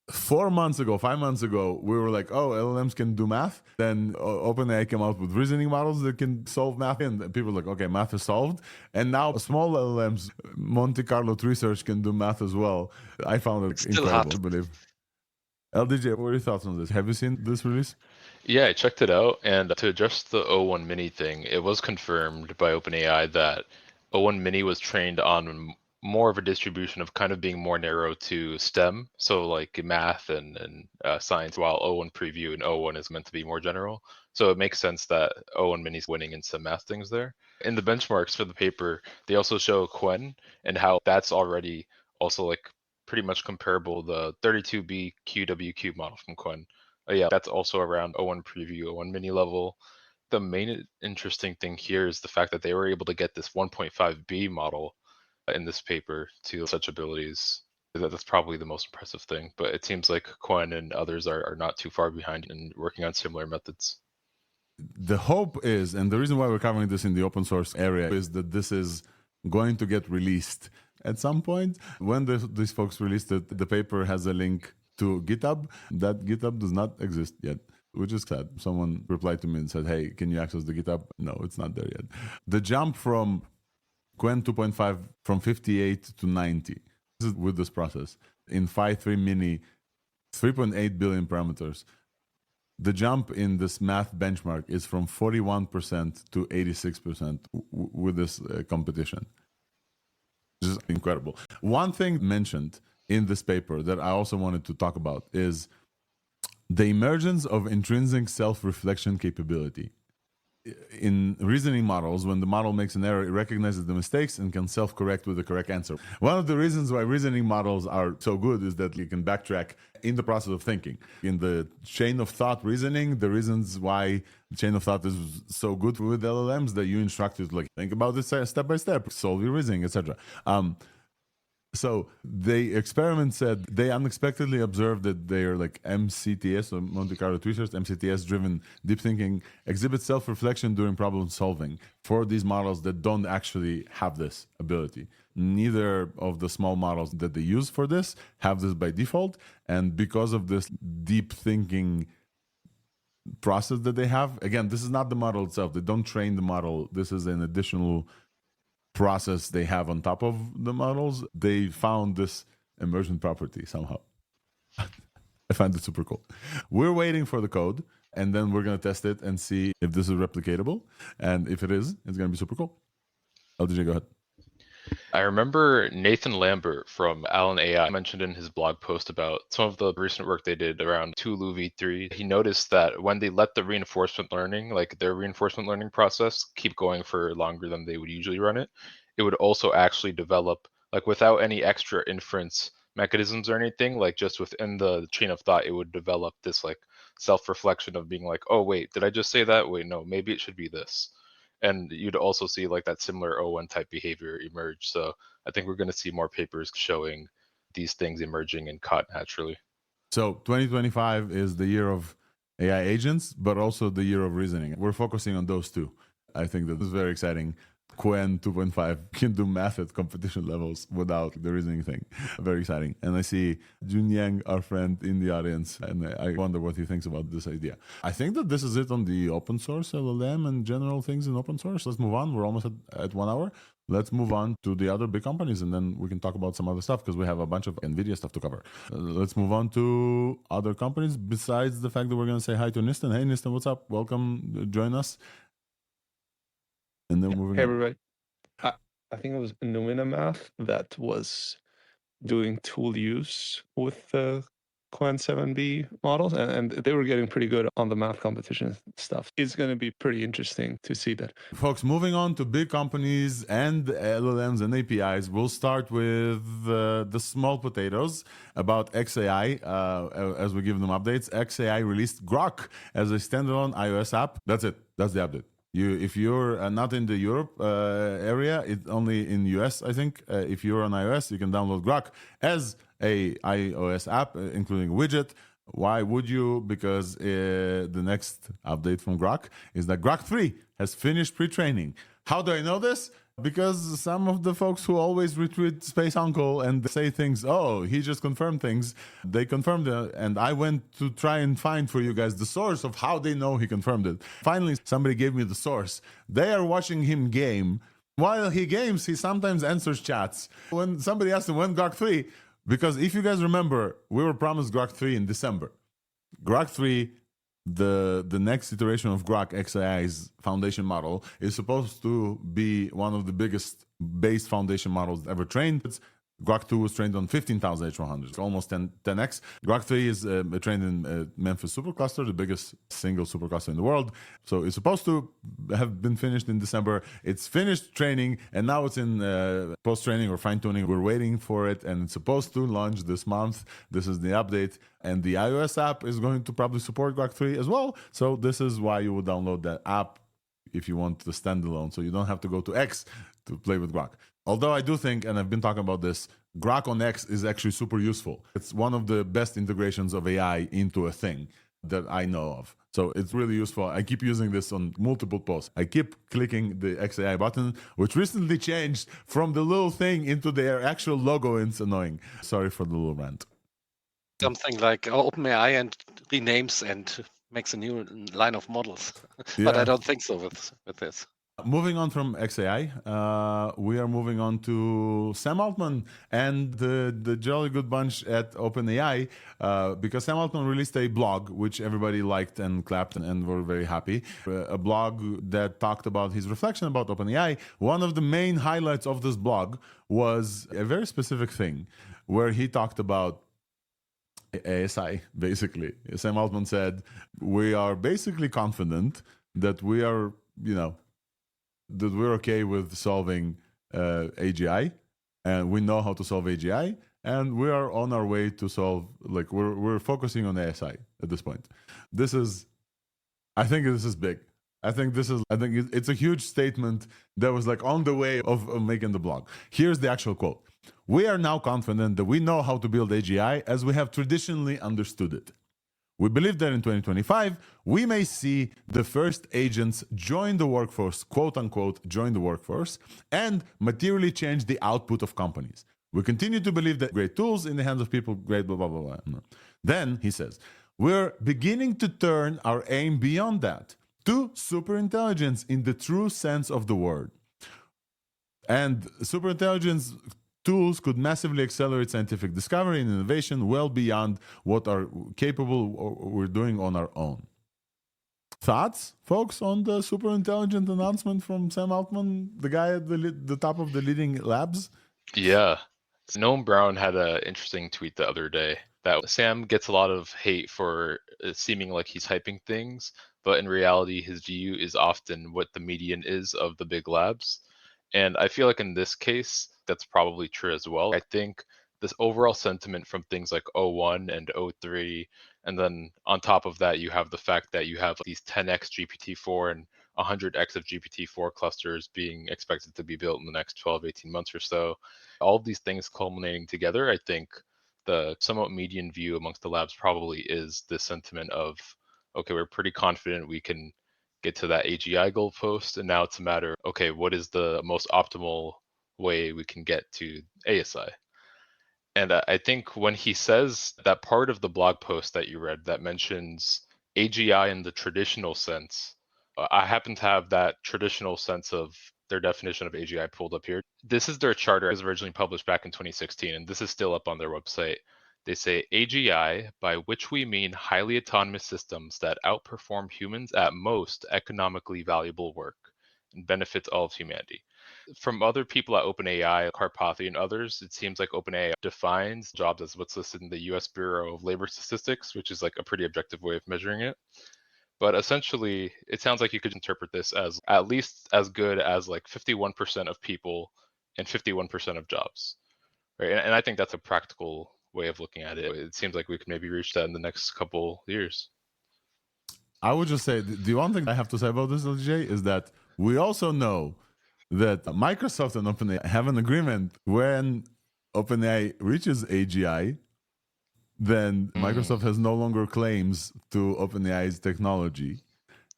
5 months ago, we were like, oh, LLMs can do math. Then OpenAI came out with reasoning models that can solve math, and people were like, okay, math is solved. And now small LLMs, Monte Carlo research, can do math as well. I found it incredible to believe. LDJ, what are your thoughts on this? Have you seen this release? Yeah, I checked it out, and to address the O1 Mini thing, it was confirmed by OpenAI that O1 Mini was trained on more of a distribution of kind of being more narrow to STEM, so like math and science, while O1 Preview and O1 is meant to be more general. So it makes sense that O1 Mini is winning in some math things there. In the benchmarks for the paper, they also show Quen and how that's already also like pretty much comparable the 32B QWQ model from Quen. Yeah, that's also around O1 Preview, O1 Mini level. The main interesting thing here is the fact that they were able to get this 1.5B model in this paper to such abilities. That's probably the most impressive thing, but it seems like Quen and others are not too far behind in working on similar methods. The hope is, and the reason why we're covering this in the open source area is that this is going to get released at some point. When these folks released it, the paper has a link to GitHub. That GitHub does not exist yet, which is sad. Someone replied to me and said, hey, can you access the GitHub? No, it's not there yet. The jump from Quen 2.5 from 58 to 90, this is with this process. In Phi-4 Mini, 3.8 billion parameters. The jump in this math benchmark is from 41% to 86% with this competition. This is incredible. One thing mentioned in this paper that I also wanted to talk about is the emergence of intrinsic self-reflection capability. In reasoning models, when the model makes an error, it recognizes the mistakes and can self-correct with the correct answer. One of the reasons why reasoning models are so good is that you can backtrack in the process of thinking. In the chain of thought reasoning, the reasons why the chain of thought is so good with LLMs that you instruct it, like, think about this step by step, solve your reasoning, etc. So the experiment said they unexpectedly observed that their like MCTS, or Monte Carlo Research, MCTS-driven deep thinking exhibits self-reflection during problem solving for these models that don't actually have this ability. Neither of the small models that they use for this have this by default, and because of this deep thinking process that they have, again, this is not the model itself. They don't train the model. This is an additional process they have on top of the models. They found this emergent property somehow. I find it super cool. We're waiting for the code, and then we're going to test it and see if this is replicatable. And if it is, it's going to be super cool. LDJ, go ahead. I remember Nathan Lambert from Allen AI mentioned in his blog post about some of the recent work they did around Tulu v3. He noticed that when they let the reinforcement learning, like their reinforcement learning process, keep going for longer than they would usually run it, it would also actually develop, like without any extra inference mechanisms or anything, like just within the chain of thought, it would develop this like self-reflection of being like, oh, wait, did I just say that? Wait, no, maybe it should be this. And you'd also see like that similar O1 type behavior emerge. So I think we're going to see more papers showing these things emerging and caught naturally. So 2025 is the year of AI agents, but also the year of reasoning. We're focusing on those two. I think that is very exciting. Quen 2.5 can do math at competition levels without the reasoning thing. Very exciting. And I see Jun Yang, our friend, in the audience, and I wonder what he thinks about this idea. I think that this is it on the open source LLM and general things in open source. Let's move on. We're almost at 1 hour. Let's move on to the other big companies, and then we can talk about some other stuff because we have a bunch of NVIDIA stuff to cover. Let's move on to other companies besides the fact that we're going to say hi to Nistan. Hey, Nistan, what's up? Welcome. Join us. And then moving Hey, on. everybody. I think it was Neumatron that was doing tool use with the Quen 7B models, and they were getting pretty good on the math competition stuff. It's going to be pretty interesting to see that. Folks, moving on to big companies and LLMs and APIs, we'll start with the small potatoes about XAI as we give them updates. XAI released Grok as a standalone iOS app. That's it. That's the update. If you're not in the Europe area, it's only in US, I think. If you're on iOS, you can download Grok as a iOS app, including a widget. Why would you? Because the next update from Grok is that Grok 3 has finished pre-training. How do I know this? Because some of the folks who always retweet Space Uncle and say things, oh, he just confirmed things, they confirmed it. And I went to try and find for you guys the source of how they know he confirmed it. Finally, somebody gave me the source. They are watching him game. While he games, he sometimes answers chats. When somebody asked him, when Grok 3? Because if you guys remember, we were promised Grok 3 in December. Grok 3 the next iteration of Grok XAI's foundation model is supposed to be one of the biggest base foundation models ever trained. Grok 2 was trained on 15,000 H100s, almost 10x. Grok 3 is trained in Memphis supercluster, the biggest single supercluster in the world. So it's supposed to have been finished in December. It's finished training, and now it's in post-training or fine-tuning. We're waiting for it, and it's supposed to launch this month. This is the update. And the iOS app is going to probably support Grok 3 as well. So this is why you would download that app if you want the standalone. So you don't have to go to X to play with Grok. Although I do think, and I've been talking about this, Grok on X is actually super useful. It's one of the best integrations of AI into a thing that I know of. So it's really useful. I keep using this on multiple posts. I keep clicking the XAI button, which recently changed from the little thing into their actual logo. It's annoying. Sorry for the little rant. Something like OpenAI and renames and makes a new line of models. But I don't think so with this. Moving on from XAI, we are moving on to Sam Altman and the jolly good bunch at OpenAI, because Sam Altman released a blog which everybody liked and clapped and were very happy. A blog that talked about his reflection about OpenAI. One of the main highlights of this blog was a very specific thing where he talked about ASI, basically. Sam Altman said, we are basically confident that we are, that we're okay with solving AGI, and we know how to solve AGI, and we are on our way to solve, we're focusing on ASI at this point. I think this is big. I think it's a huge statement that was on the way of making the blog. Here's the actual quote. We are now confident that we know how to build AGI as we have traditionally understood it. We believe that in 2025, we may see the first agents join the workforce, quote unquote, join the workforce, and materially change the output of companies. We continue to believe that great tools in the hands of people, great blah, blah, blah, blah. Then, he says, we're beginning to turn our aim beyond that to superintelligence in the true sense of the word. And superintelligence tools could massively accelerate scientific discovery and innovation well beyond what are capable or we're doing on our own. Thoughts, folks, on the super intelligent announcement from Sam Altman, the guy at the top of the leading labs? Yeah. Noam Brown had an interesting tweet the other day that Sam gets a lot of hate for seeming like he's hyping things, but in reality, his view is often what the median is of the big labs. And I feel like in this case, that's probably true as well. I think this overall sentiment from things like O1 and O3, and then on top of that, you have the fact that you have these 10x GPT-4 and 100x of GPT-4 clusters being expected to be built in the next 12, 18 months or so. All of these things culminating together, I think the somewhat median view amongst the labs probably is this sentiment of, okay, we're pretty confident we can get to that AGI goalpost, and now it's a matter, okay, what is the most optimal way we can get to ASI? And I think when he says that part of the blog post that you read that mentions AGI in the traditional sense, I happen to have that traditional sense of their definition of AGI pulled up here. This is their charter. It was originally published back in 2016, and this is still up on their website. They say AGI, by which we mean highly autonomous systems that outperform humans at most economically valuable work and benefits all of humanity. From other people at OpenAI, Karpathy and others, it seems like OpenAI defines jobs as what's listed in the US Bureau of Labor Statistics, which is like a pretty objective way of measuring it. But essentially, it sounds like you could interpret this as at least as good as like 51% of people and 51% of jobs. Right? And I think that's a practical way of looking at it. It seems like we could maybe reach that in the next couple years. I would just say, the one thing I have to say about this, LJ, is that we also know that Microsoft and OpenAI have an agreement. When OpenAI reaches AGI, then Microsoft has no longer claims to OpenAI's technology.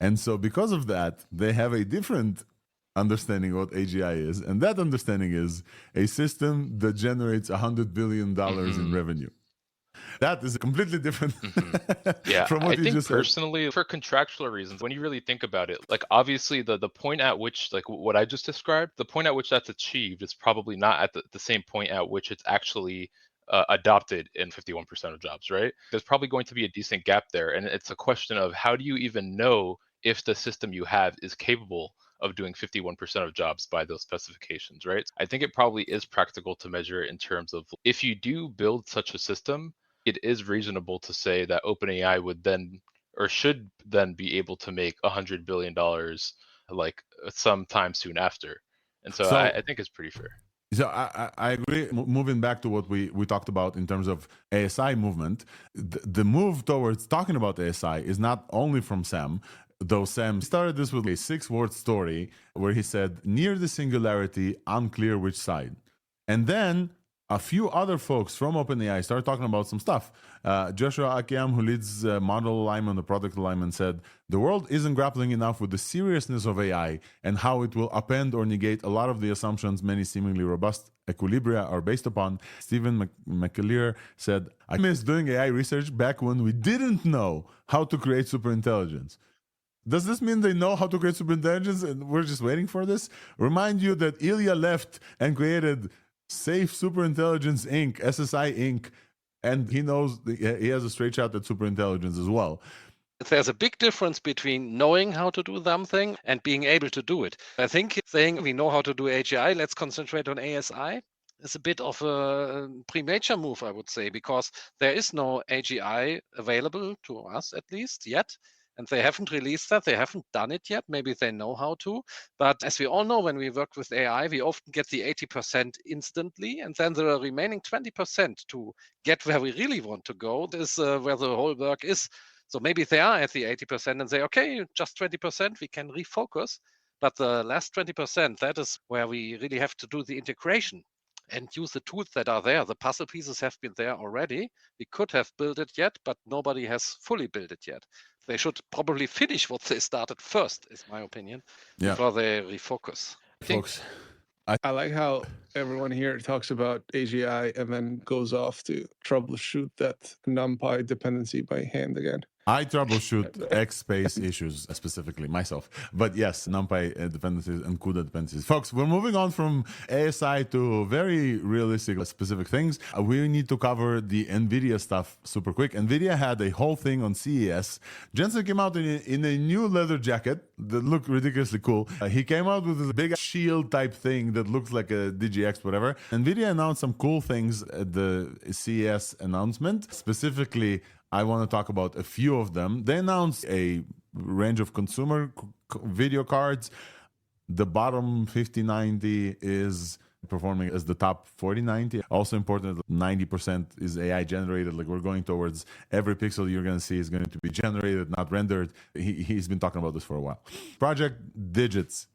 And so because of that, they have a different understanding of what AGI is. And that understanding is a system that generates $100 billion in revenue. That is completely different Yeah, from what I you think just said. personally, for contractual reasons, when you really think about it, like obviously the point at which, like what I just described, the point at which that's achieved is probably not at the same point at which it's actually adopted in 51% of jobs, right? There's probably going to be a decent gap there. And it's a question of how do you even know if the system you have is capable of doing 51% of jobs by those specifications, right? I think it probably is practical to measure it in terms of if you do build such a system, it is reasonable to say that OpenAI would then or should then be able to make $100 billion like sometime soon after. And so, I think it's pretty fair. So I agree. Moving back to what we talked about in terms of ASI movement, the move towards talking about ASI is not only from Sam, though Sam started this with a 6-word story where he said, near the singularity, unclear which side. And then a few other folks from OpenAI started talking about some stuff. Joshua Akiam, who leads model alignment, the product alignment, said, the world isn't grappling enough with the seriousness of AI and how it will append or negate a lot of the assumptions many seemingly robust equilibria are based upon. Stephen McAleer said, I miss doing AI research back when we didn't know how to create superintelligence. Does this mean they know how to create superintelligence and we're just waiting for this? Remind you that Ilya left and created Safe Superintelligence Inc., SSI Inc., and he knows he has a straight shot at superintelligence as well. There's a big difference between knowing how to do something and being able to do it. I think saying we know how to do AGI, let's concentrate on ASI, is a bit of a premature move, I would say, because there is no AGI available to us, at least yet. And they haven't released that. They haven't done it yet. Maybe they know how to. But as we all know, when we work with AI, we often get the 80% instantly. And then the remaining 20% to get where we really want to go is where the whole work is. So maybe they are at the 80% and say, okay, just 20%, we can refocus. But the last 20%, that is where we really have to do the integration and use the tools that are there. The puzzle pieces have been there already. We could have built it yet, but nobody has fully built it yet. They should probably finish what they started first, is my opinion, before they refocus. Folks, I like how everyone here talks about AGI and then goes off to troubleshoot that NumPy dependency by hand again. I troubleshoot X-space issues specifically myself. But yes, NumPy dependencies and CUDA dependencies. Folks, we're moving on from ASI to very realistic specific things. We need to cover the NVIDIA stuff super quick. NVIDIA had a whole thing on CES. Jensen came out in a new leather jacket that looked ridiculously cool. He came out with a big shield type thing that looks like a DGX, whatever. NVIDIA announced some cool things at the CES announcement. Specifically, I want to talk about a few of them. They announced a range of consumer video cards. The bottom 5090 is performing as the top 4090. Also important that 90% is AI generated. Like we're going towards every pixel you're going to see is going to be generated, not rendered. He's been talking about this for a while. Project Digits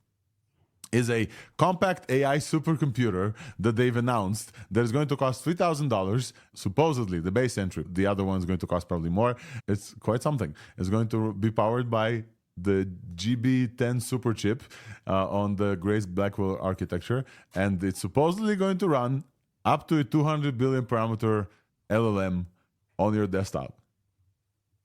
is a compact AI supercomputer that they've announced that is going to cost $3,000, supposedly, the base entry. The other one is going to cost probably more. It's quite something. It's going to be powered by the GB10 super chip on the Grace Blackwell architecture, and it's supposedly going to run up to a 200 billion parameter LLM on your desktop.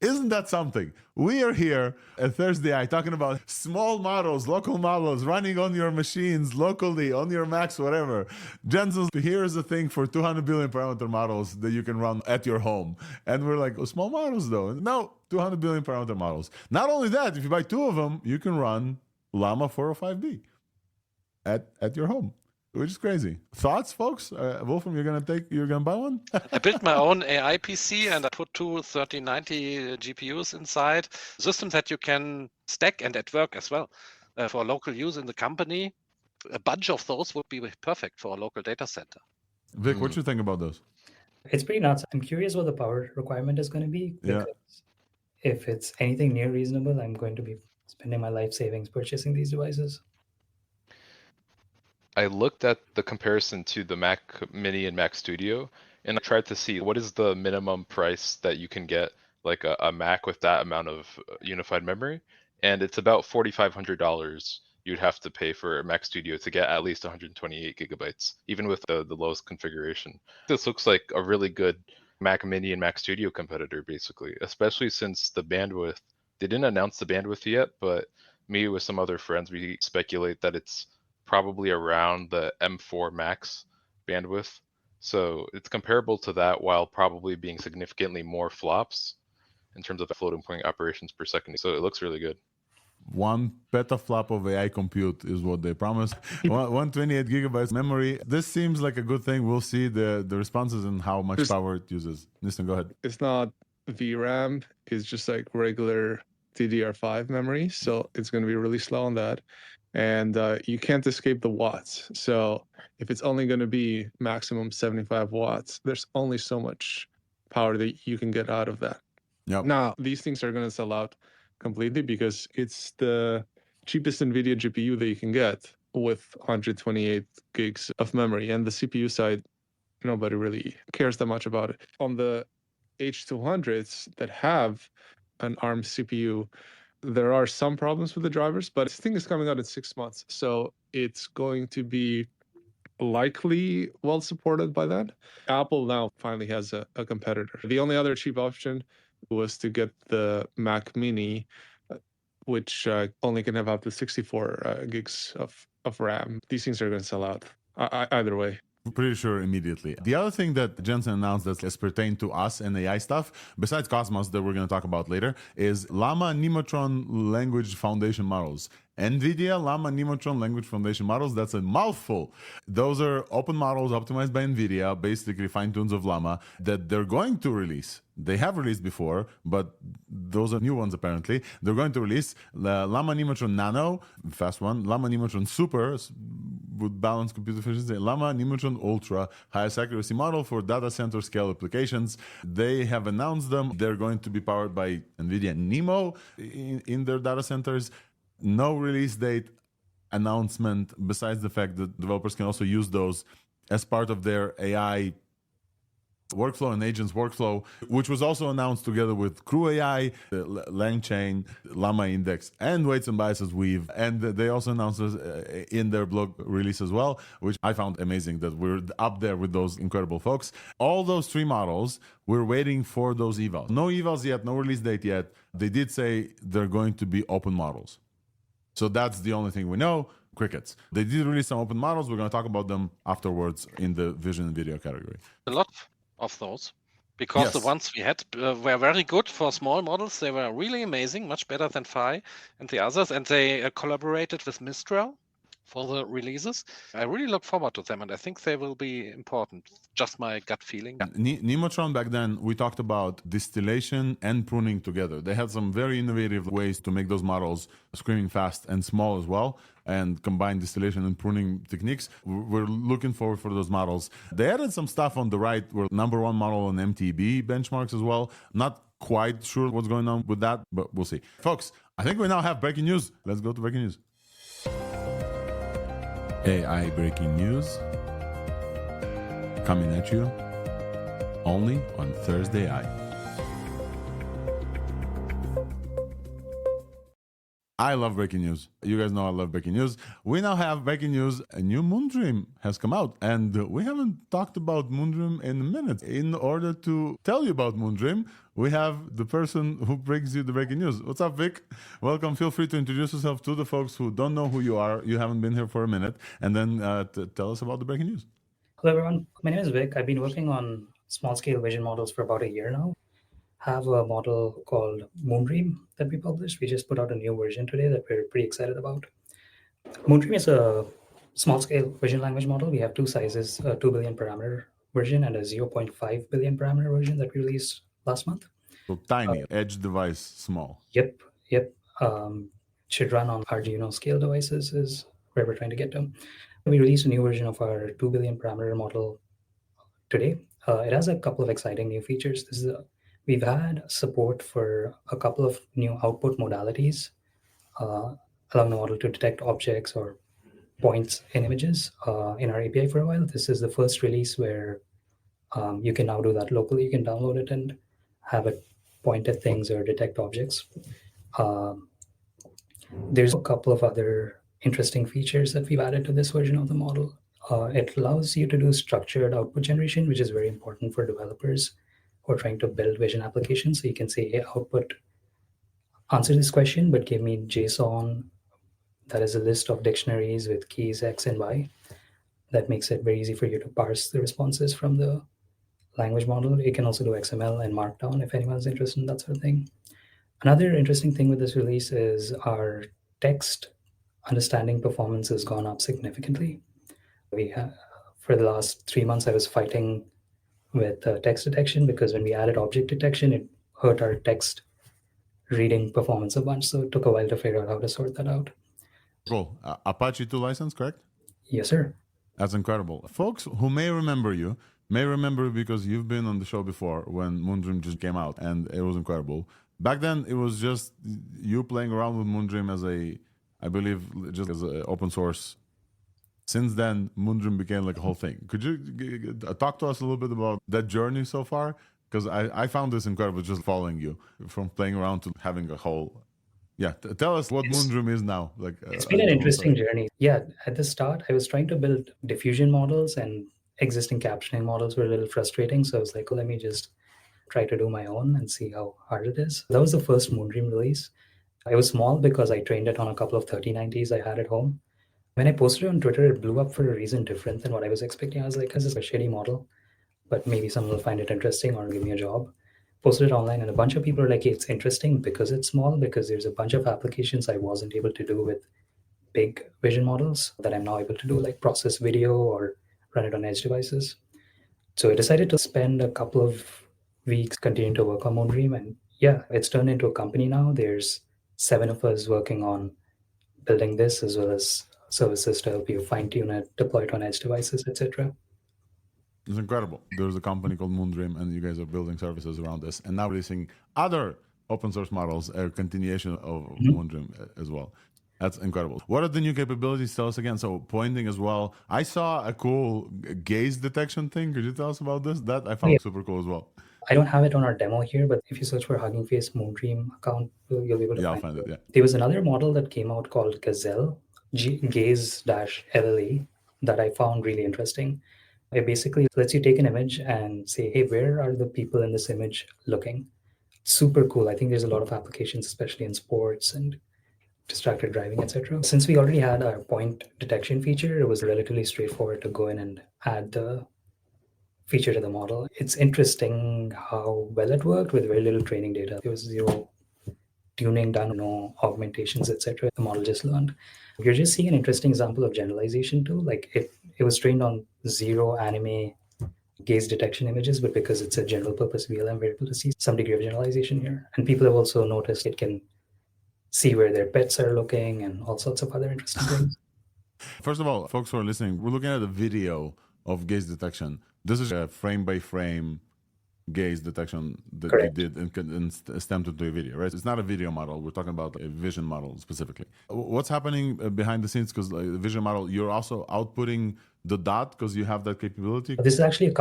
Isn't that something? We are here at ThursdAI talking about small models, local models running on your machines locally, on your Macs, whatever. Jensen, here's a thing for 200 billion parameter models that you can run at your home. And we're like, oh, small models though. No, 200 billion parameter models. Not only that, if you buy 2 of them, you can run Llama 405B at your home. Which is crazy. Thoughts, folks? Wolfram, you're gonna buy one? I built my own AI PC and I put 2 3090 GPUs inside. Systems that you can stack and at work as well for local use in the company. A bunch of those would be perfect for a local data center. Vic, what you think about those? It's pretty nuts. I'm curious what the power requirement is going to be. Because if it's anything near reasonable, I'm going to be spending my life savings purchasing these devices. I looked at the comparison to the Mac Mini and Mac Studio, and I tried to see what is the minimum price that you can get like a Mac with that amount of unified memory, and it's about $4,500 you'd have to pay for a Mac Studio to get at least 128 gigabytes, even with the lowest configuration. This looks like a really good Mac Mini and Mac Studio competitor, basically, especially since the bandwidth, they didn't announce the bandwidth yet, but me with some other friends, we speculate that it's probably around the M4 Max bandwidth. So it's comparable to that while probably being significantly more flops in terms of floating point operations per second. So it looks really good. 1 petaflop of AI compute is what they promised. 128 gigabytes memory. This seems like a good thing. We'll see the responses and how much power it uses. Listen, go ahead. It's not VRAM. It's just like regular DDR5 memory. So it's going to be really slow on that. And you can't escape the watts. So if it's only going to be maximum 75 watts, there's only so much power that you can get out of that. Yep. Now, these things are going to sell out completely because it's the cheapest NVIDIA GPU that you can get with 128 gigs of memory. And the CPU side, nobody really cares that much about it. On the H200s that have an ARM CPU, there are some problems with the drivers, but this thing is coming out in 6 months. So it's going to be likely well supported by that. Apple now finally has a competitor. The only other cheap option was to get the Mac Mini, which only can have up to 64 gigs of RAM. These things are going to sell out either way. Pretty sure immediately. The other thing that Jensen announced that's pertain to us and AI stuff, besides Cosmos that we're going to talk about later, is LLAMA Neumatron language foundation models. NVIDIA LLAMA Neumatron language foundation models, that's a mouthful. Those are open models optimized by NVIDIA, basically fine-tunes of LLAMA, that they're going to release. They have released before, but those are new ones apparently. They're going to release the LLAMA Neumatron Nano, fast one, LLAMA Neumatron Super, with balanced compute efficiency, LLAMA Neumatron Ultra, highest accuracy model for data center scale applications. They have announced them. They're going to be powered by NVIDIA NeMo in their data centers. No release date announcement, besides the fact that developers can also use those as part of their AI workflow and agents workflow, which was also announced together with Crew AI, LangChain, Llama Index, and Weights and Biases Weave. And they also announced this in their blog release as well, which I found amazing that we're up there with those incredible folks. All those 3 models, we're waiting for those evals. No evals yet, no release date yet. They did say they're going to be open models. So that's the only thing we know. Crickets. They did release some open models. We're going to talk about them afterwards in the vision and video category. A lot of those, because the ones we had were very good for small models. They were really amazing, much better than Phi and the others. And they collaborated with Mistral for the releases. I really look forward to them, and I think they will be important. Just my gut feeling. Neumatron, back then, we talked about distillation and pruning together. They had some very innovative ways to make those models screaming fast and small as well, and combine distillation and pruning techniques. We're looking forward for those models. They added some stuff on the right. We're #1 model on MTB benchmarks as well. Not quite sure what's going on with that, but we'll see. Folks, I think we now have breaking news. Let's go to breaking news. AI breaking news coming at you only on ThursdAI. I love breaking news. You guys know I love breaking news. We now have breaking news. A new Moondream has come out, and we haven't talked about Moondream in a minute. In order to tell you about Moondream, we have the person who brings you the breaking news. What's up, Vic? Welcome. Feel free to introduce yourself to the folks who don't know who you are. You haven't been here for a minute, and then tell us about the breaking news. Hello, everyone. My name is Vic. I've been working on small-scale vision models for about a year now. Have a model called Moondream that we published. We just put out a new version today that we're pretty excited about. Moondream is a small-scale vision language model. We have 2 sizes, a 2 billion parameter version and a 0.5 billion parameter version that we released last month. So tiny, edge device, small. Yep. Should run on Arduino scale devices is where we're trying to get to. We released a new version of our 2 billion parameter model today. It has a couple of exciting new features. We've had support for a couple of new output modalities, allowing the model to detect objects or points in images in our API for a while. This is the first release where you can now do that locally. You can download it and have it point at things or detect objects. There's a couple of other interesting features that we've added to this version of the model. It allows you to do structured output generation, which is very important for developers who are trying to build vision applications. So you can say, hey, output, answer this question, but give me JSON that is a list of dictionaries with keys X and Y. that makes it very easy for you to parse the responses from the language model. It can also do XML and Markdown if anyone's interested in that sort of thing. Another interesting thing with this release is our text understanding performance has gone up significantly. For the last 3 months, I was fighting with text detection because when we added object detection, it hurt our text reading performance a bunch. So it took a while to figure out how to sort that out. Cool. Apache 2 license, correct? Yes, sir. That's incredible. Folks who may remember you because you've been on the show before when Moondream just came out, and it was incredible. Back then, it was just you playing around with Moondream I believe, just as an open source. Since then, Moondream became like a whole thing. Could you talk to us a little bit about that journey so far? Because I found this incredible just following you from playing around to having a whole... Yeah, tell us what Moondream is now. It's been an interesting journey. Yeah, at the start, I was trying to build diffusion models, and existing captioning models were a little frustrating. So I was like, let me just try to do my own and see how hard it is. That was the first Moondream release. It was small because I trained it on a couple of 3090s I had at home. When I posted it on Twitter, it blew up for a reason different than what I was expecting. I was like, this is a shitty model, but maybe someone will find it interesting or give me a job. Posted it online, and a bunch of people are like, hey, it's interesting because it's small, because there's a bunch of applications I wasn't able to do with big vision models that I'm now able to do, like process video or run it on edge devices. So I decided to spend a couple of weeks continuing to work on Moondream, and yeah, it's turned into a company now. There's 7 of us working on building this, as well as services to help you fine-tune it, deploy it on edge devices, etc. It's incredible. There's a company called Moondream, and you guys are building services around this, and now releasing other open source models, a continuation of Moondream as well. That's incredible. What are the new capabilities? Tell us again. So pointing as well. I saw a cool gaze detection thing. Could you tell us about this? That I found super cool as well. I don't have it on our demo here, but if you search for Hugging Face Moondream account, you'll be able to find it. Yeah. There was another model that came out called Gazelle, Gaze-LLA, that I found really interesting. It basically lets you take an image and say, hey, where are the people in this image looking? Super cool. I think there's a lot of applications, especially in sports and distracted driving, etc. Since we already had our point detection feature, it was relatively straightforward to go in and add the feature to the model. It's interesting how well it worked with very little training data. There was zero tuning done, no augmentations, etc. The model just learned. You're just seeing an interesting example of generalization too. Like it was trained on 0 anime gaze detection images, but because it's a general purpose VLM, we're able to see some degree of generalization here. And people have also noticed it can see where their pets are looking and all sorts of other interesting things. First of all, folks who are listening, we're looking at a video of gaze detection. This is a frame-by-frame gaze detection that Correct. you did and stamped into a video, right? It's not a video model. We're talking about a vision model specifically. What's happening behind the scenes? Because the vision model, you're also outputting the dot because you have that capability? This is actually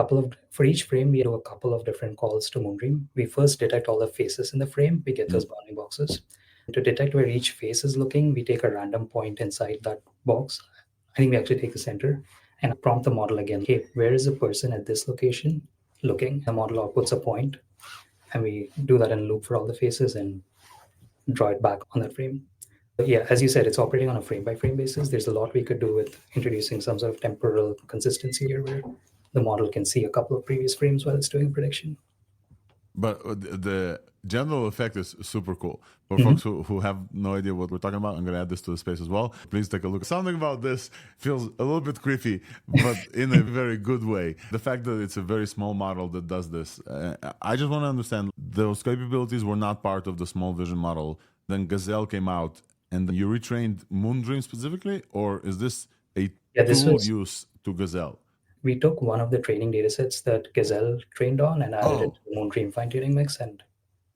for each frame, we do a couple of different calls to Moondream. We first detect all the faces in the frame. We get those bounding boxes. To detect where each face is looking, we take a random point inside that box. I think we actually take the center and prompt the model again. Hey, where is the person at this location looking? The model outputs a point, and we do that in a loop for all the faces and draw it back on that frame. But yeah, as you said, it's operating on a frame-by-frame basis. There's a lot we could do with introducing some sort of temporal consistency here where the model can see a couple of previous frames while it's doing prediction. But the general effect is super cool. For folks who have no idea what we're talking about, I'm going to add this to the space as well. Please take a look. Something about this feels a little bit creepy, but in a very good way. The fact that it's a very small model that does this, I just want to understand, those capabilities were not part of the small vision model. Then Gazelle came out, and you retrained Moondream specifically? Or is this a tool use to Gazelle? We took one of the training datasets that Gazelle trained on and added it to the Moondream fine-tuning mix, and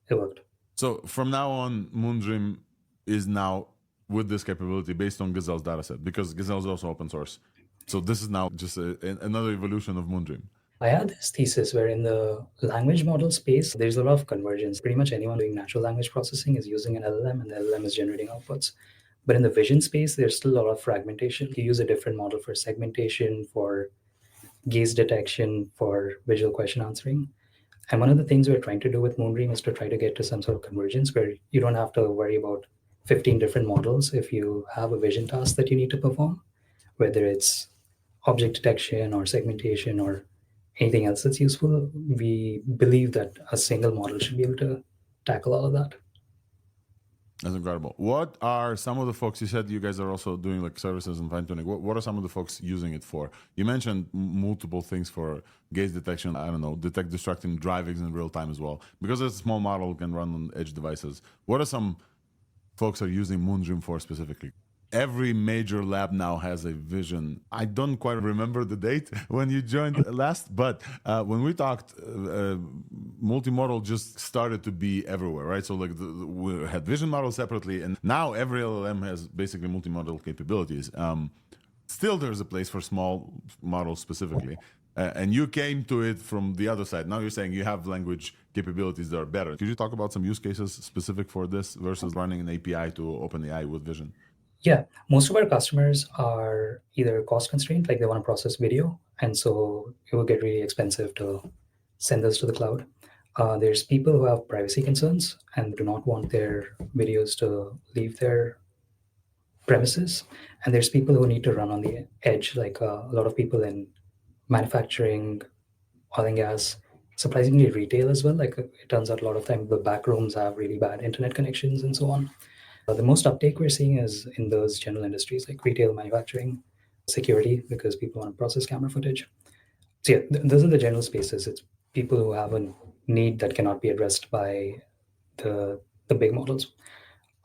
it worked. So from now on, Moondream is now with this capability based on Gazelle's dataset, because Gazelle is also open source. So this is now just another evolution of Moondream. I had this thesis where in the language model space, there's a lot of convergence. Pretty much anyone doing natural language processing is using an LLM, and the LLM is generating outputs. But in the vision space, there's still a lot of fragmentation. You use a different model for segmentation, for gaze detection, for visual question answering. And one of the things we're trying to do with Moondream is to try to get to some sort of convergence where you don't have to worry about 15 different models if you have a vision task that you need to perform, whether it's object detection or segmentation or anything else that's useful, we believe that a single model should be able to tackle all of that. That's incredible. What are some of the folks, you said you guys are also doing like services and fine-tuning. What are some of the folks using it for? You mentioned multiple things for gaze detection. I don't know, detect distracting drivings in real time as well. Because it's a small model, can run on edge devices. What are some folks are using Moondream for specifically? Every major lab now has a vision. I don't quite remember the date when you joined last, but when we talked, multimodal just started to be everywhere, right? So like we had vision models separately, and now every LLM has basically multimodal capabilities. Still, there's a place for small models specifically. And you came to it from the other side. Now you're saying you have language capabilities that are better. Could you talk about some use cases specific for this versus running an API to OpenAI with vision? Yeah, most of our customers are either cost constrained, like they want to process video, and so it will get really expensive to send those to the cloud. There's people who have privacy concerns and do not want their videos to leave their premises. And there's people who need to run on the edge, like a lot of people in manufacturing, oil and gas, surprisingly retail as well. Like it turns out a lot of time the back rooms have really bad internet connections and so on. The most uptake we're seeing is in those general industries like retail, manufacturing, security, because people want to process camera footage. So yeah, those are the general spaces. It's people who have a need that cannot be addressed by the big models.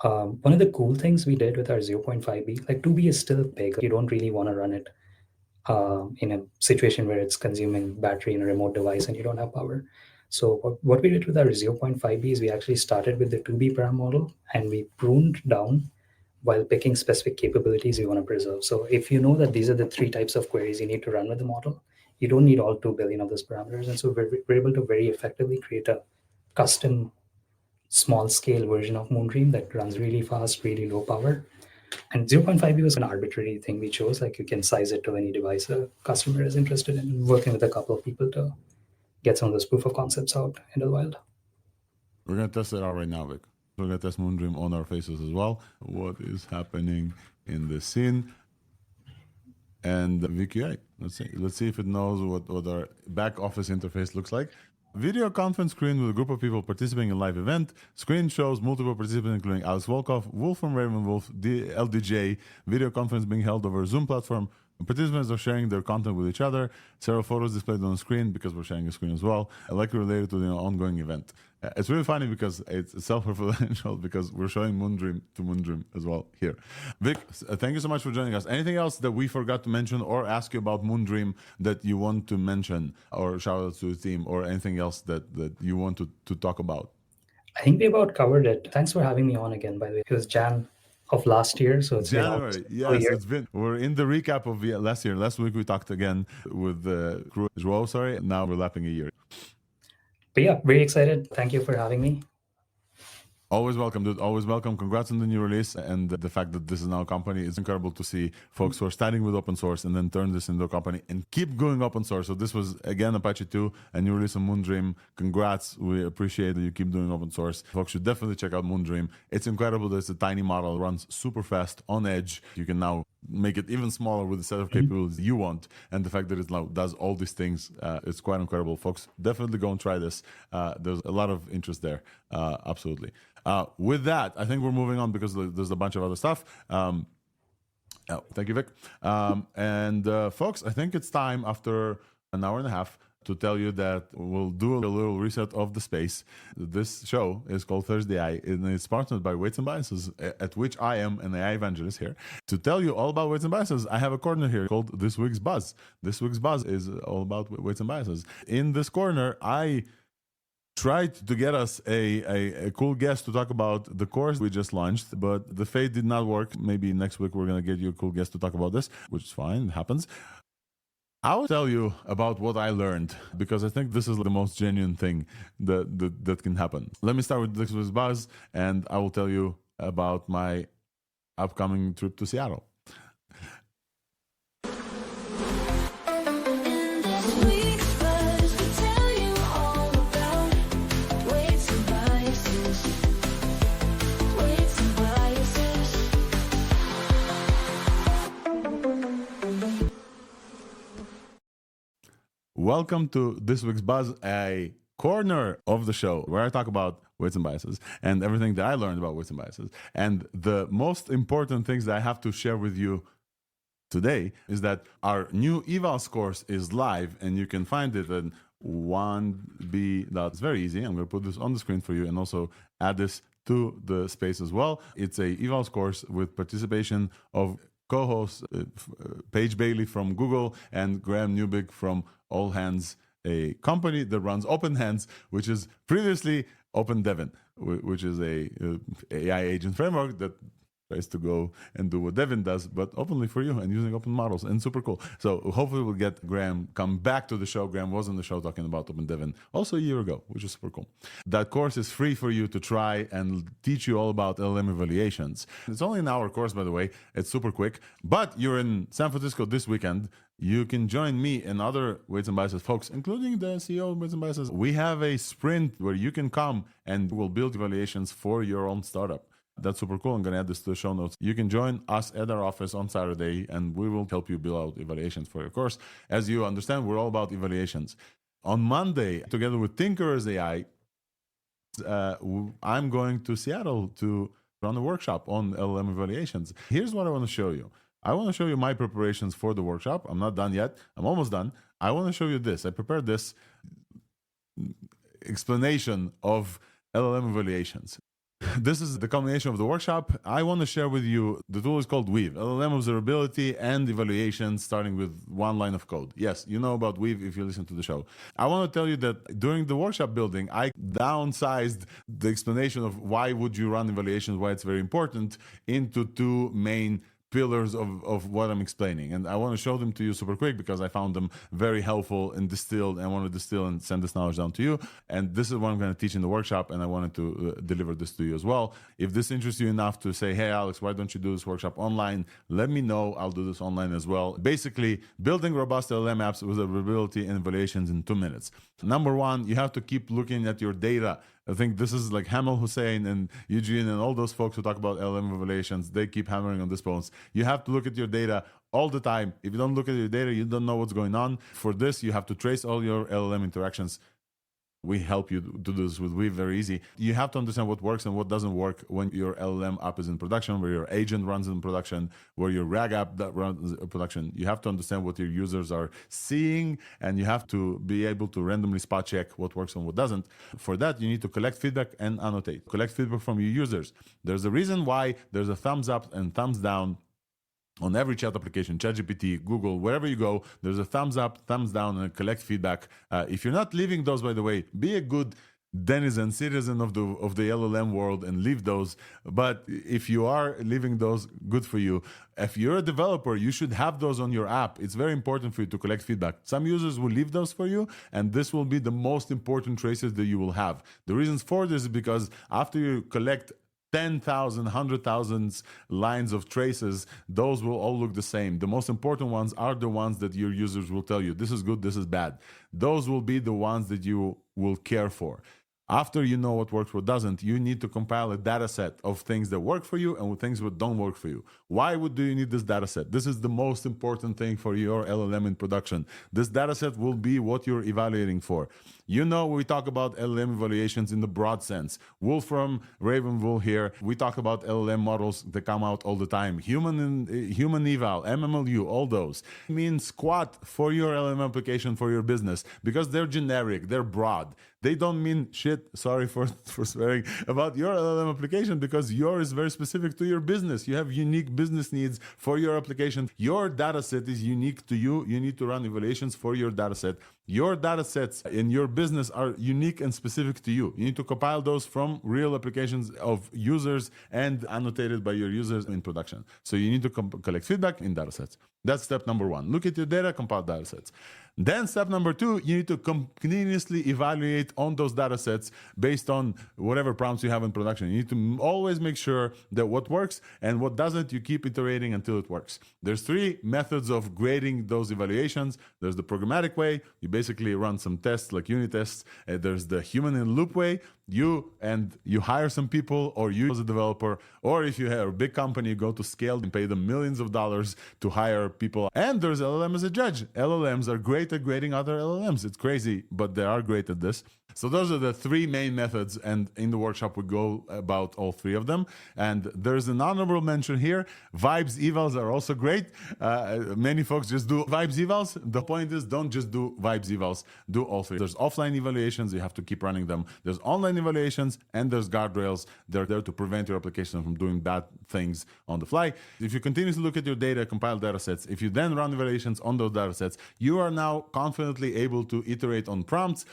One of the cool things we did with our 0.5B, like 2B is still big. You don't really want to run it in a situation where it's consuming battery in a remote device and you don't have power. So what we did with our 0.5B is we actually started with the 2B param model and we pruned down while picking specific capabilities we want to preserve. So if you know that these are the 3 types of queries you need to run with the model, you don't need all 2 billion of those parameters. And so we're able to very effectively create a custom small scale version of Moondream that runs really fast, really low power. And 0.5B was an arbitrary thing we chose. Like you can size it to any device a customer is interested in, working with a couple of people to get some of those proof of concepts out into the wild. We're going to test it out right now, Vic. We're going to test Moondream on our faces as well. What is happening in the scene? And VQA. Let's see if it knows what our back office interface looks like. Video conference screen with a group of people participating in a live event. Screen shows multiple participants, including Alex Volkov, Wolf from Raven Wolf, LDJ. Video conference being held over a Zoom platform. Participants are sharing their content with each other. Several photos displayed on the screen because we're sharing a screen as well, likely related to the ongoing event. It's really funny because it's self-referential because we're showing Moondream to Moondream as well here. Vic, thank you so much for joining us. Anything else that we forgot to mention or ask you about Moondream that you want to mention or shout out to the team or anything else that you want to talk about? I think we about covered it. Thanks for having me on again, by the way. It was Jan of last year, so it's January. been Yes, it's been. We're in the recap of last year. Last week we talked again with the crew. Now we're lapping a year. But yeah, very excited. Thank you for having me. Always welcome, dude. Always welcome. Congrats on the new release and the fact that this is now a company. It's incredible to see folks who are starting with open source and then turn this into a company and keep going open source. So this was, again, Apache 2, a new release of Moondream. Congrats. We appreciate that you keep doing open source. Folks should definitely check out Moondream. It's incredible that it's a tiny model, runs super fast on edge. You can now make it even smaller with the set of capabilities you want. And the fact that it now does all these things, it's quite incredible. Folks, definitely go and try this. There's a lot of interest there. Absolutely. With that, I think we're moving on because there's a bunch of other stuff. Thank you, Vic. Folks, I think it's time after an hour and a half to tell you that we'll do a little reset of the space. This show is called ThursdAI, and it's sponsored by Weights and Biases, at which I am an AI evangelist here. To tell you all about Weights and Biases, I have a corner here called This Week's Buzz. This Week's Buzz is all about Weights and Biases. In this corner, I tried to get us a cool guest to talk about the course we just launched, but the fate did not work. Maybe next week we're going to get you a cool guest to talk about this, which is fine. It happens. I will tell you about what I learned because I think this is the most genuine thing that can happen. Let me start with this week's buzz, and I will tell you about my upcoming trip to Seattle. Welcome to this week's Buzz, a corner of the show where I talk about weights and biases and everything that I learned about weights and biases. And the most important things that I have to share with you today is that our new Evals course is live, and you can find it at 1B. It's very easy. I'm going to put this on the screen for you and also add this to the space as well. It's a Evals course with participation of co-hosts Paige Bailey from Google and Graham Newbig from All Hands, a company that runs OpenHands, which is previously OpenDevin, which is a AI agent framework that tries to go and do what Devin does, but openly for you and using open models, and super cool. So hopefully we'll get Graham come back to the show. Graham was on the show talking about OpenDevin also a year ago, which is super cool. That course is free for you to try and teach you all about LLM evaluations. It's only an hour course, by the way. It's super quick, but you're in San Francisco this weekend. You can join me and other Weights and Biases folks, including the CEO of Weights and Biases. We have a sprint where you can come and we'll build evaluations for your own startup. That's super cool. I'm going to add this to the show notes. You can join us at our office on Saturday, and we will help you build out evaluations for your course. As you understand, we're all about evaluations. On Monday, together with ThursdAI, I'm going to Seattle to run a workshop on LLM evaluations. Here's what I want to show you. I want to show you my preparations for the workshop. I'm not done yet. I'm almost done. I want to show you this. I prepared this explanation of LLM evaluations. This is the culmination of the workshop. I want to share with you, the tool is called Weave, LLM observability and evaluation, starting with one line of code. Yes, you know about Weave if you listen to the show. I want to tell you that during the workshop building, I downsized the explanation of why would you run evaluations, why it's very important, into two main pillars of what I'm explaining. And I want to show them to you super quick because I found them very helpful and distilled. And I want to distill and send this knowledge down to you. And this is what I'm going to teach in the workshop. And I wanted to deliver this to you as well. If this interests you enough to say, hey, Alex, why don't you do this workshop online? Let me know. I'll do this online as well. Basically, building robust LLM apps with observability and evaluations in 2 minutes. Number one, you have to keep looking at your data. I think this is like Hamel Hussein and Eugene and all those folks who talk about LLM evaluations. They keep hammering on this point. You have to look at your data all the time. If you don't look at your data, you don't know what's going on. For this, you have to trace all your LLM interactions. We help you do this with Weave, very easy. You have to understand what works and what doesn't work when your LLM app is in production, where your agent runs in production, where your RAG app that runs in production. You have to understand what your users are seeing, and you have to be able to randomly spot check what works and what doesn't. For that, you need to collect feedback and annotate. Collect feedback from your users. There's a reason why there's a thumbs up and thumbs down on every chat application, ChatGPT, Google, wherever you go, there's a thumbs up, thumbs down, and collect feedback. If you're not leaving those, by the way, be a good citizen of the LLM world and leave those. But if you are leaving those, good for you. If you're a developer, you should have those on your app. It's very important for you to collect feedback. Some users will leave those for you, and this will be the most important traces that you will have. The reasons for this is because after you collect 10,000, 100,000 lines of traces, those will all look the same. The most important ones are the ones that your users will tell you, this is good, this is bad. Those will be the ones that you will care for. After you know what works, what doesn't, you need to compile a data set of things that work for you and things that don't work for you. Why do you need this data set? This is the most important thing for your LLM in production. This data set will be what you're evaluating for. You know, we talk about LLM evaluations in the broad sense. Wolf from Ravenville here, we talk about LLM models that come out all the time. Human eval, MMLU, all those. It means squat for your LLM application for your business because they're generic, they're broad. They don't mean shit, sorry for swearing, about your LLM application because yours is very specific to your business. You have unique business needs for your application. Your data set is unique to you. You need to run evaluations for your data set. Your data sets in your business are unique and specific to you. You need to compile those from real applications of users and annotated by your users in production. So you need to collect feedback in data sets. That's step number one. Look at your data, compile data sets. Then step number two, you need to continuously evaluate on those data sets based on whatever prompts you have in production. You need to always make sure that what works and what doesn't, you keep iterating until it works. There's three methods of grading those evaluations. There's the programmatic way. You basically run some tests like unit tests. There's the human in loop way. you hire some people, or you as a developer, or if you have a big company, you go to scale and pay them millions of dollars to hire people. And there's LLM as a judge. LLMs are great at grading other LLMs. It's crazy, but they are great at this. So those are the three main methods, and in the workshop we go about all three of them. And there's an honorable mention here. Vibes evals are also great. Many folks just do Vibes evals. The point is, don't just do Vibes evals, do all three. There's offline evaluations, you have to keep running them. There's online evaluations, and there's guardrails. They're there to prevent your application from doing bad things on the fly. If you continue to look at your data, compile data sets, if you then run evaluations on those data sets, you are now confidently able to iterate on prompts,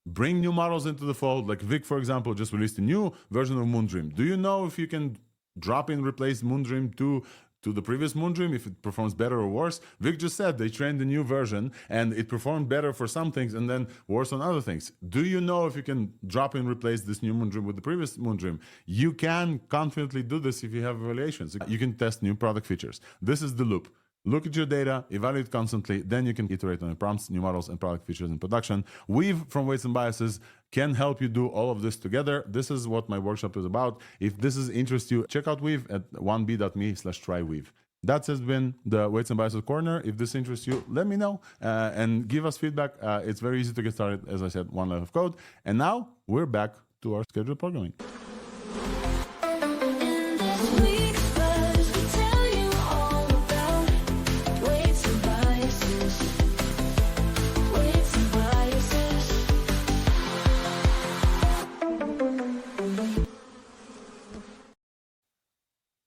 bring new models into the fold. Like Vic, for example, just released a new version of Moondream. Do you know if you can drop in, replace Moondream to the previous Moondream, if it performs better or worse? Vic just said they trained a new version and it performed better for some things and then worse on other things. Do you know if you can drop in, replace this new Moondream with the previous Moondream? You can confidently do this if you have evaluations. You can test new product features. This is the loop. Look at your data, evaluate constantly, then you can iterate on your prompts, new models, and product features in production. Weave from Weights and Biases can help you do all of this together. This is what my workshop is about. If this is interest you, check out Weave at 1b.me/tryweave. That has been the Weights and Biases Corner. If this interests you, let me know and give us feedback. It's very easy to get started. As I said, one line of code. And now we're back to our scheduled programming.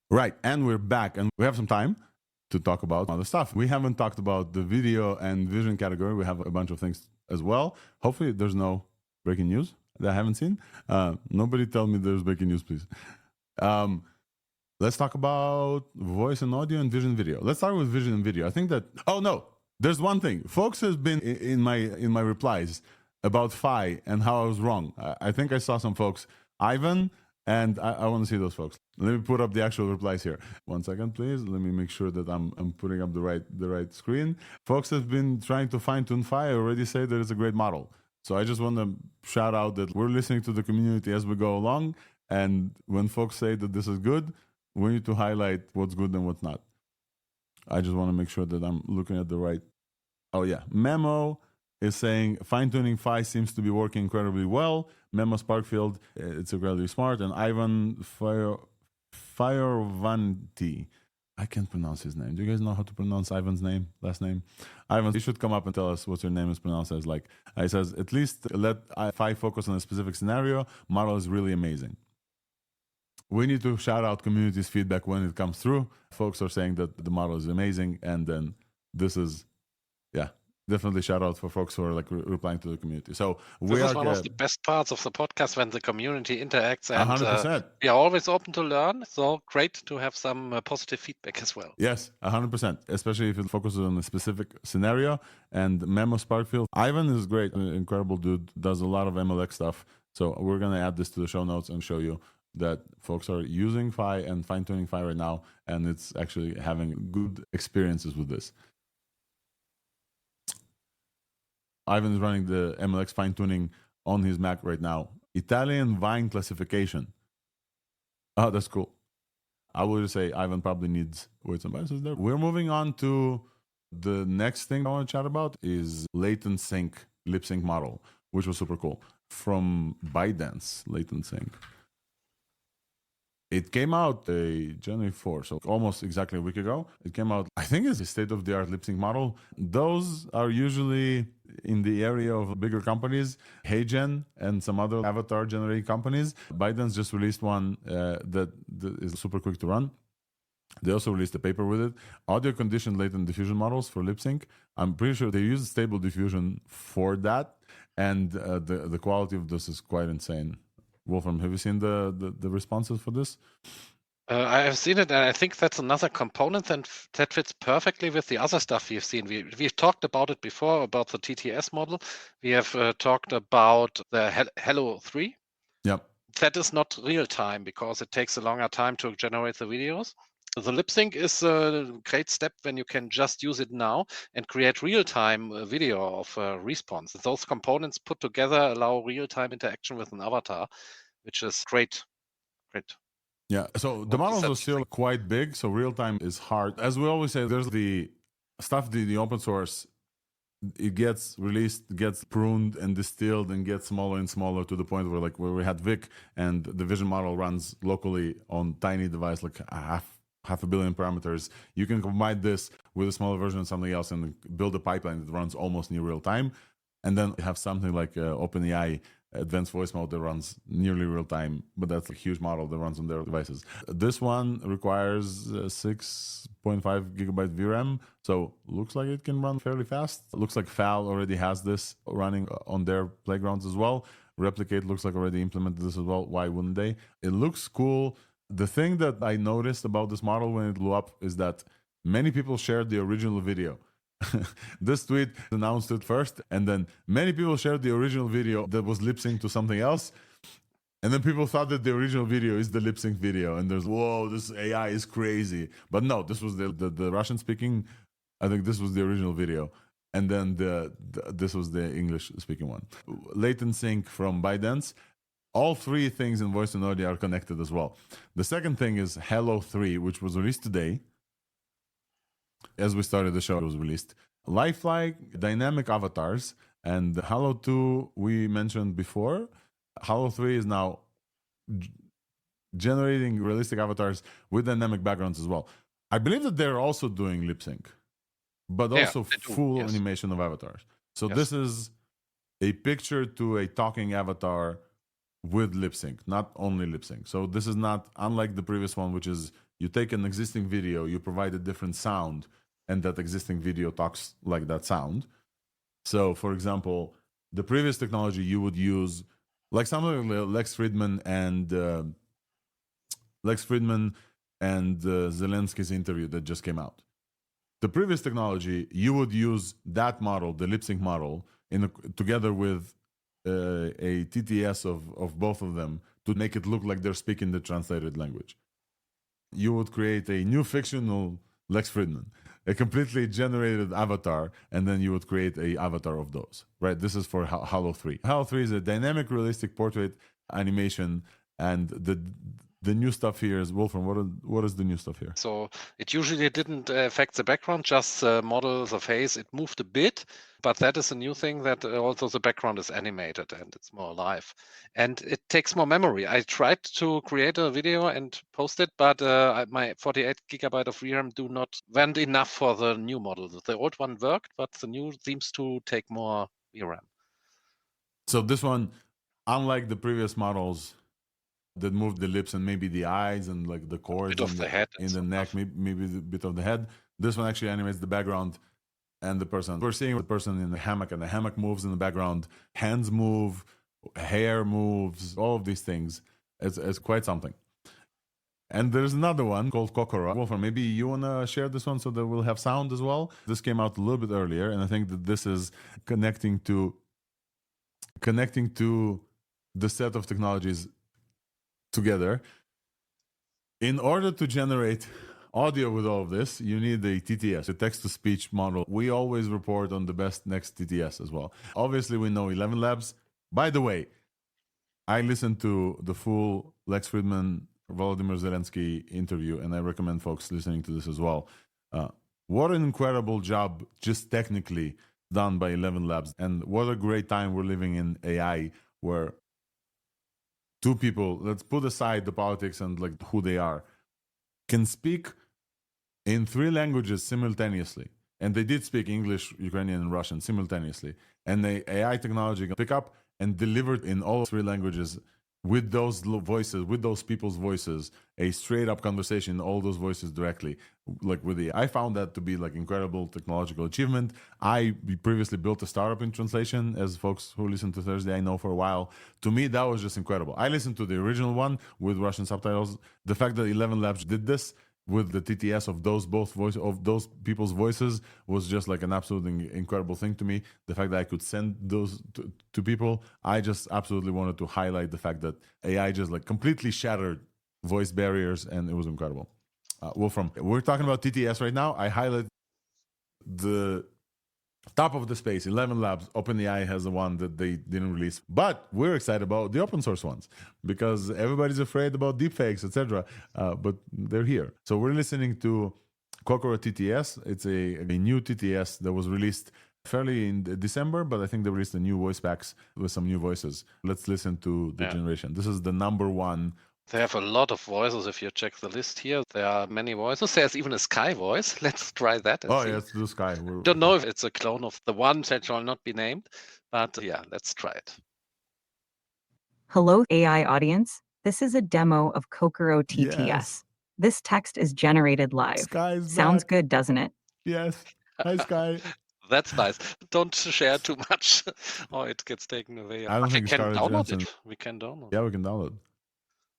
Right, and we're back, and we have some time to talk about other stuff. We haven't talked about the video and vision category. We have a bunch of things as well. Hopefully there's no breaking news that I haven't seen. Nobody tell me there's breaking news, please. Let's talk about voice and audio and vision video. Let's start with vision and video. I think that, oh no, there's one thing. Folks has been in my replies about Phi and how I was wrong. I think I saw some folks, Ivan, and I want to see those folks. Let me put up the actual replies here. 1 second, please. Let me make sure that I'm putting up the right screen. Folks have been trying to fine-tune Phi. I already say that it's a great model. So I just want to shout out that we're listening to the community as we go along. And when folks say that this is good, we need to highlight what's good and what's not. I just want to make sure that I'm looking at the right. Oh yeah, Memo is saying fine-tuning Phi seems to be working incredibly well. Memo Sparkfield, it's incredibly smart. And Ivan Fioravanti, I can't pronounce his name. Do you guys know how to pronounce Ivan's name, last name? Ivan, you should come up and tell us what your name is pronounced as. Like, he says, at least let Phi focus on a specific scenario. Model is really amazing. We need to shout out community's feedback when it comes through. Folks are saying that the model is amazing, and then this is, yeah. Definitely shout out for folks who are like replying to the community. So this is one of the best parts of the podcast when the community interacts, and 100%. We are always open to learn. So great to have some positive feedback as well. Yes, 100%. Especially if it focuses on a specific scenario. And Memo Sparkfield, Ivan is great, an incredible dude, does a lot of MLX stuff. So we're gonna add this to the show notes and show you that folks are using Phi and fine-tuning Phi right now, and it's actually having good experiences with this. Ivan is running the MLX fine-tuning on his Mac right now. Italian Vine classification. Oh, that's cool. I would say Ivan probably needs weights and biases there. We're moving on to the next thing I want to chat about is latent sync lip sync model, which was super cool. From ByteDance, latent sync. It came out January 4, so almost exactly a week ago. It came out, I think it's a state-of-the-art lip sync model. Those are usually in the area of bigger companies, HeyGen and some other avatar-generating companies. ByteDance just released one that is super quick to run. They also released a paper with it. Audio conditioned latent diffusion models for lip sync. I'm pretty sure they use stable diffusion for that. And the quality of this is quite insane. Wolfram, have you seen the responses for this? I have seen it, and I think that's another component that fits perfectly with the other stuff we've seen. We've talked about it before, about the TTS model. We have talked about the Hello 3. Yep. That is not real time because it takes a longer time to generate the videos. The lip sync is a great step when you can just use it now and create real-time video of response. Those components put together allow real-time interaction with an avatar, which is great. Great. Yeah, so the models are still quite big, so real time is hard. As we always say, there's the stuff, the open source, it gets released, gets pruned and distilled and gets smaller and smaller to the point where we had Vic and the vision model runs locally on tiny device, like half a billion parameters. You can combine this with a smaller version of something else and build a pipeline that runs almost near real time. And then have something like OpenAI advanced voice mode that runs nearly real time, but that's a huge model that runs on their devices. This one requires 6.5 gigabyte VRAM, so looks like it can run fairly fast. Looks like FAL already has this running on their playgrounds as well. Replicate looks like already implemented this as well. Why wouldn't they? It looks cool. The thing that I noticed about this model when it blew up is that many people shared the original video. This tweet announced it first, and then many people shared the original video that was lip synced to something else. And then people thought that the original video is the lip sync video, and there's, whoa, this AI is crazy. But no, this was the Russian speaking. I think this was the original video. And then this was the English speaking one. Latent sync from ByteDance. All three things in voice and audio are connected as well. The second thing is Hello 3, which was released today. As we started the show, it was released. Lifelike dynamic avatars, and Halo 2 we mentioned before. Halo 3 is now generating realistic avatars with dynamic backgrounds as well. I believe that they're also doing lip sync, but also full animation of avatars. So this is a picture to a talking avatar with lip sync, not only lip sync. So this is not unlike the previous one, which is you take an existing video, you provide a different sound, and that existing video talks like that sound. So, for example, the previous technology you would use, like something like Lex Friedman and Zelensky's interview that just came out. The previous technology, you would use that model, the lip sync model, together with a TTS of both of them to make it look like they're speaking the translated language. You would create a new fictional Lex Friedman, a completely generated avatar, and then you would create a avatar of those, right? This is for Halo 3. Halo 3 is a dynamic realistic portrait animation, and the new stuff here is, Wolfram, what is the new stuff here? So it usually didn't affect the background, just model the face. It moved a bit, but that is a new thing, that also the background is animated and it's more alive. And it takes more memory. I tried to create a video and post it, but my 48 gigabyte of VRAM weren't enough for the new model. The old one worked, but the new seems to take more VRAM. So this one, unlike the previous models that moved the lips and maybe the eyes and like the cords in the head in the neck, maybe a bit of the head. This one actually animates the background and the person. We're seeing the person in the hammock, and the hammock moves in the background. Hands move, hair moves, all of these things. It's quite something. And there's another one called Kokoro. Wolfram, maybe you want to share this one so that we'll have sound as well. This came out a little bit earlier, and I think that this is connecting to the set of technologies together. In order to generate audio with all of this, you need a TTS, a text-to-speech model. We always report on the best next TTS as well. Obviously, we know 11 Labs. By the way, I listened to the full Lex Friedman, Volodymyr Zelensky interview, and I recommend folks listening to this as well. What an incredible job, just technically, done by 11 Labs. And what a great time we're living in AI, where two people, let's put aside the politics and like who they are, can speak in 3 languages simultaneously. And they did speak English, Ukrainian, and Russian simultaneously. And the AI technology can pick up and deliver in all 3 languages with those voices, with those people's voices, a straight up conversation, all those voices directly. I found that to be like incredible technological achievement. I previously built a startup in translation, as folks who listen to ThursdAI know for a while. To me, that was just incredible. I listened to the original one with Russian subtitles. The fact that 11 Labs did this with the TTS of those people's voices was just like an absolutely incredible thing to me. The fact that I could send those to people, I just absolutely wanted to highlight the fact that AI just like completely shattered voice barriers, and it was incredible. Wolfram. We're talking about TTS right now. I highlight the top of the space, 11 labs. OpenAI has the one that they didn't release, but we're excited about the open source ones because everybody's afraid about deepfakes, etc. But they're here. So we're listening to Kokoro TTS. It's a new TTS that was released fairly in December, but I think they released the new voice packs with some new voices. Let's listen to the generation. This is the number one. They have a lot of voices. If you check the list here, there are many voices. There's even a Sky voice. Let's try that. And see. Yeah, it's the Sky. Don't know if it's a clone of the one that shall not be named, but yeah, let's try it. Hello, AI audience. This is a demo of Kokoro TTS. Yes. This text is generated live. Sky's Sounds back. good, doesn't it? Yes. Hi, Sky. That's nice. Don't share too much or it gets taken away. I don't think we can Scarlett download Johansson- it. We can download. Yeah, we can download.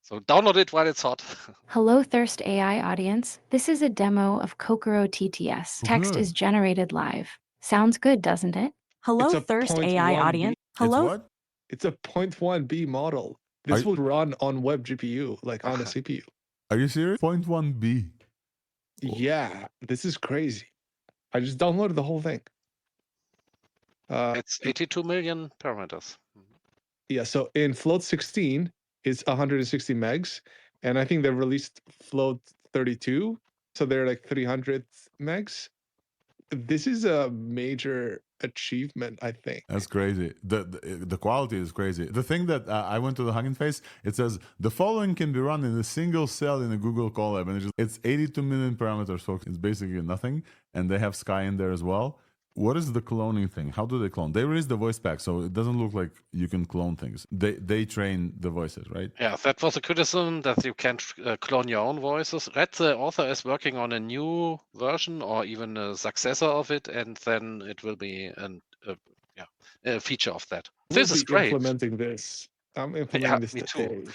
So download it while it's hot. Hello, ThursdAI audience. This is a demo of Kokoro TTS. Text Good. is generated live. Sounds good, doesn't it? Hello, It's a ThursdAI 0.1B. audience. It's Hello. what? It's a 0.1B model. This Are- will run on web GPU, like on a CPU. Are you serious? 0.1B. Yeah, this is crazy. I just downloaded the whole thing. It's 82 million parameters. Yeah, so in float 16, it's 160 megs. And I think they released float 32. So they're like 300 megs. This is a major achievement, I think. That's crazy. The quality is crazy. The thing that I went to the Hugging Face, it says the following can be run in a single cell in a Google Colab, and it's 82 million parameters, folks. It's basically nothing, and they have Sky in there as well. What is the cloning thing? How do they clone? They released the voice pack, so it doesn't look like you can clone things. They train the voices, right? Yeah, that was a criticism that you can't clone your own voices. Red, the author, is working on a new version or even a successor of it, and then it will be a feature of that. This We'll is be great. implementing this. I'm implementing this me today. too.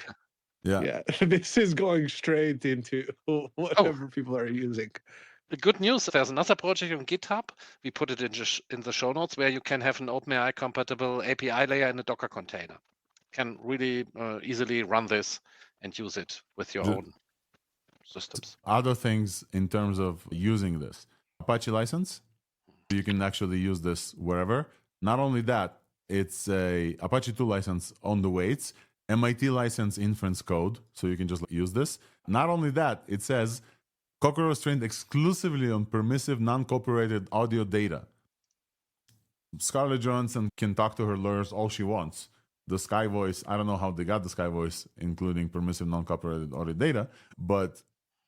Yeah. Yeah, this is going straight into whatever people are using. The good news, there's another project on GitHub. We put it in the show notes where you can have an OpenAI compatible API layer in a Docker container. Can really easily run this and use it with your own systems. Other things in terms of using this. Apache license. You can actually use this wherever. Not only that, it's a Apache 2 license on the weights, MIT license inference code, so you can just use this. Not only that, it says Kokoro is trained exclusively on permissive, non-copyrighted audio data. Scarlett Johansson can talk to her lawyers all she wants. The Sky voice, I don't know how they got the Sky voice, including permissive, non-copyrighted audio data, but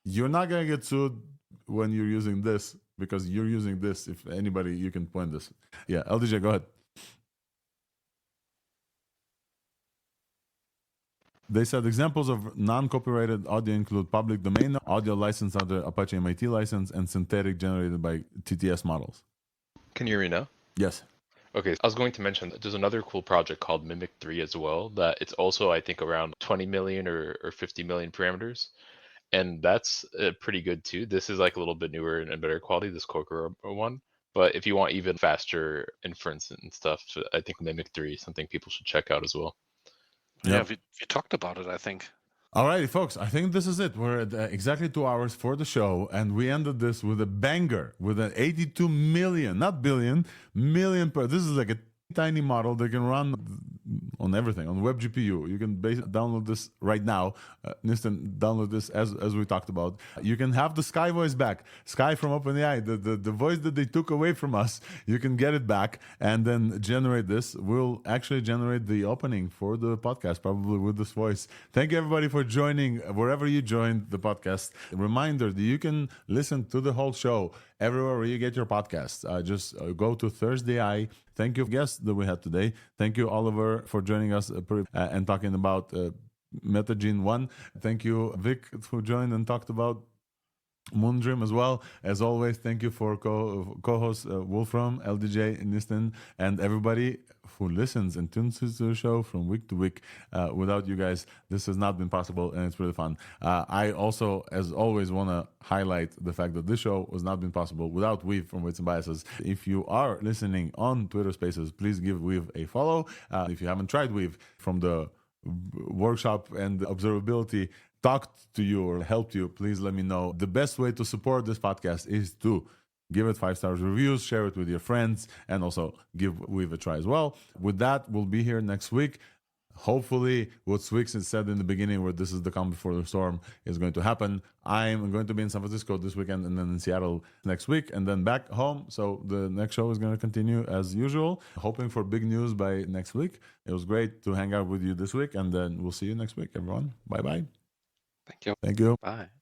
you're not going to get sued when you're using this because you're using this. If anybody, you can point this. Yeah, LDJ, go ahead. They said examples of non-copyrighted audio include public domain, audio licensed under Apache MIT license, and synthetic generated by TTS models. Can you hear me now? Yes. Okay, I was going to mention that there's another cool project called Mimic 3 as well, that it's also, I think, around 20 million or 50 million parameters. And that's pretty good too. This is like a little bit newer and better quality, this Kokoro one. But if you want even faster inference and stuff, I think Mimic 3 is something people should check out as well. Yeah, we talked about it, I think. All righty, folks. I think this is it. We're at exactly 2 hours for the show, and we ended this with a banger, with an 82 million, not billion, million. This is like a tiny model that can run on everything, on web GPU. You can download this right now. Nistan, download this as we talked about. You can have the Sky voice back. Sky from OpenAI, the voice that they took away from us, you can get it back and then generate this. We'll actually generate the opening for the podcast, probably with this voice. Thank you, everybody, for joining wherever you joined the podcast. A reminder that you can listen to the whole show everywhere where you get your podcasts. Just go to ThursdAI. Thank you, guests that we had today. Thank you, Oliver, for joining us and talking about MetaGene 1. Thank you, Vic, who joined and talked about Moondream as well. As always, thank you for co-host Wolfram, LDJ, Nistan, and everybody who listens and tunes to the show from week to week. Without you guys, this has not been possible, and it's really fun. I also, as always, want to highlight the fact that this show was not been possible without Weave from Weights and Biases. If you are listening on Twitter Spaces, please give Weave a follow. If you haven't tried Weave, from the workshop and the observability talked to you or helped you, please let me know. The best way to support this podcast is to give it 5 stars reviews, share it with your friends, and also give Weave a try as well. With that, we'll be here next week. Hopefully, what Swix had said in the beginning, where this is the calm before the storm, is going to happen. I'm going to be in San Francisco this weekend and then in Seattle next week and then back home. So the next show is going to continue as usual. Hoping for big news by next week. It was great to hang out with you this week, and then we'll see you next week, everyone. Bye-bye. Thank you. Thank you. Bye.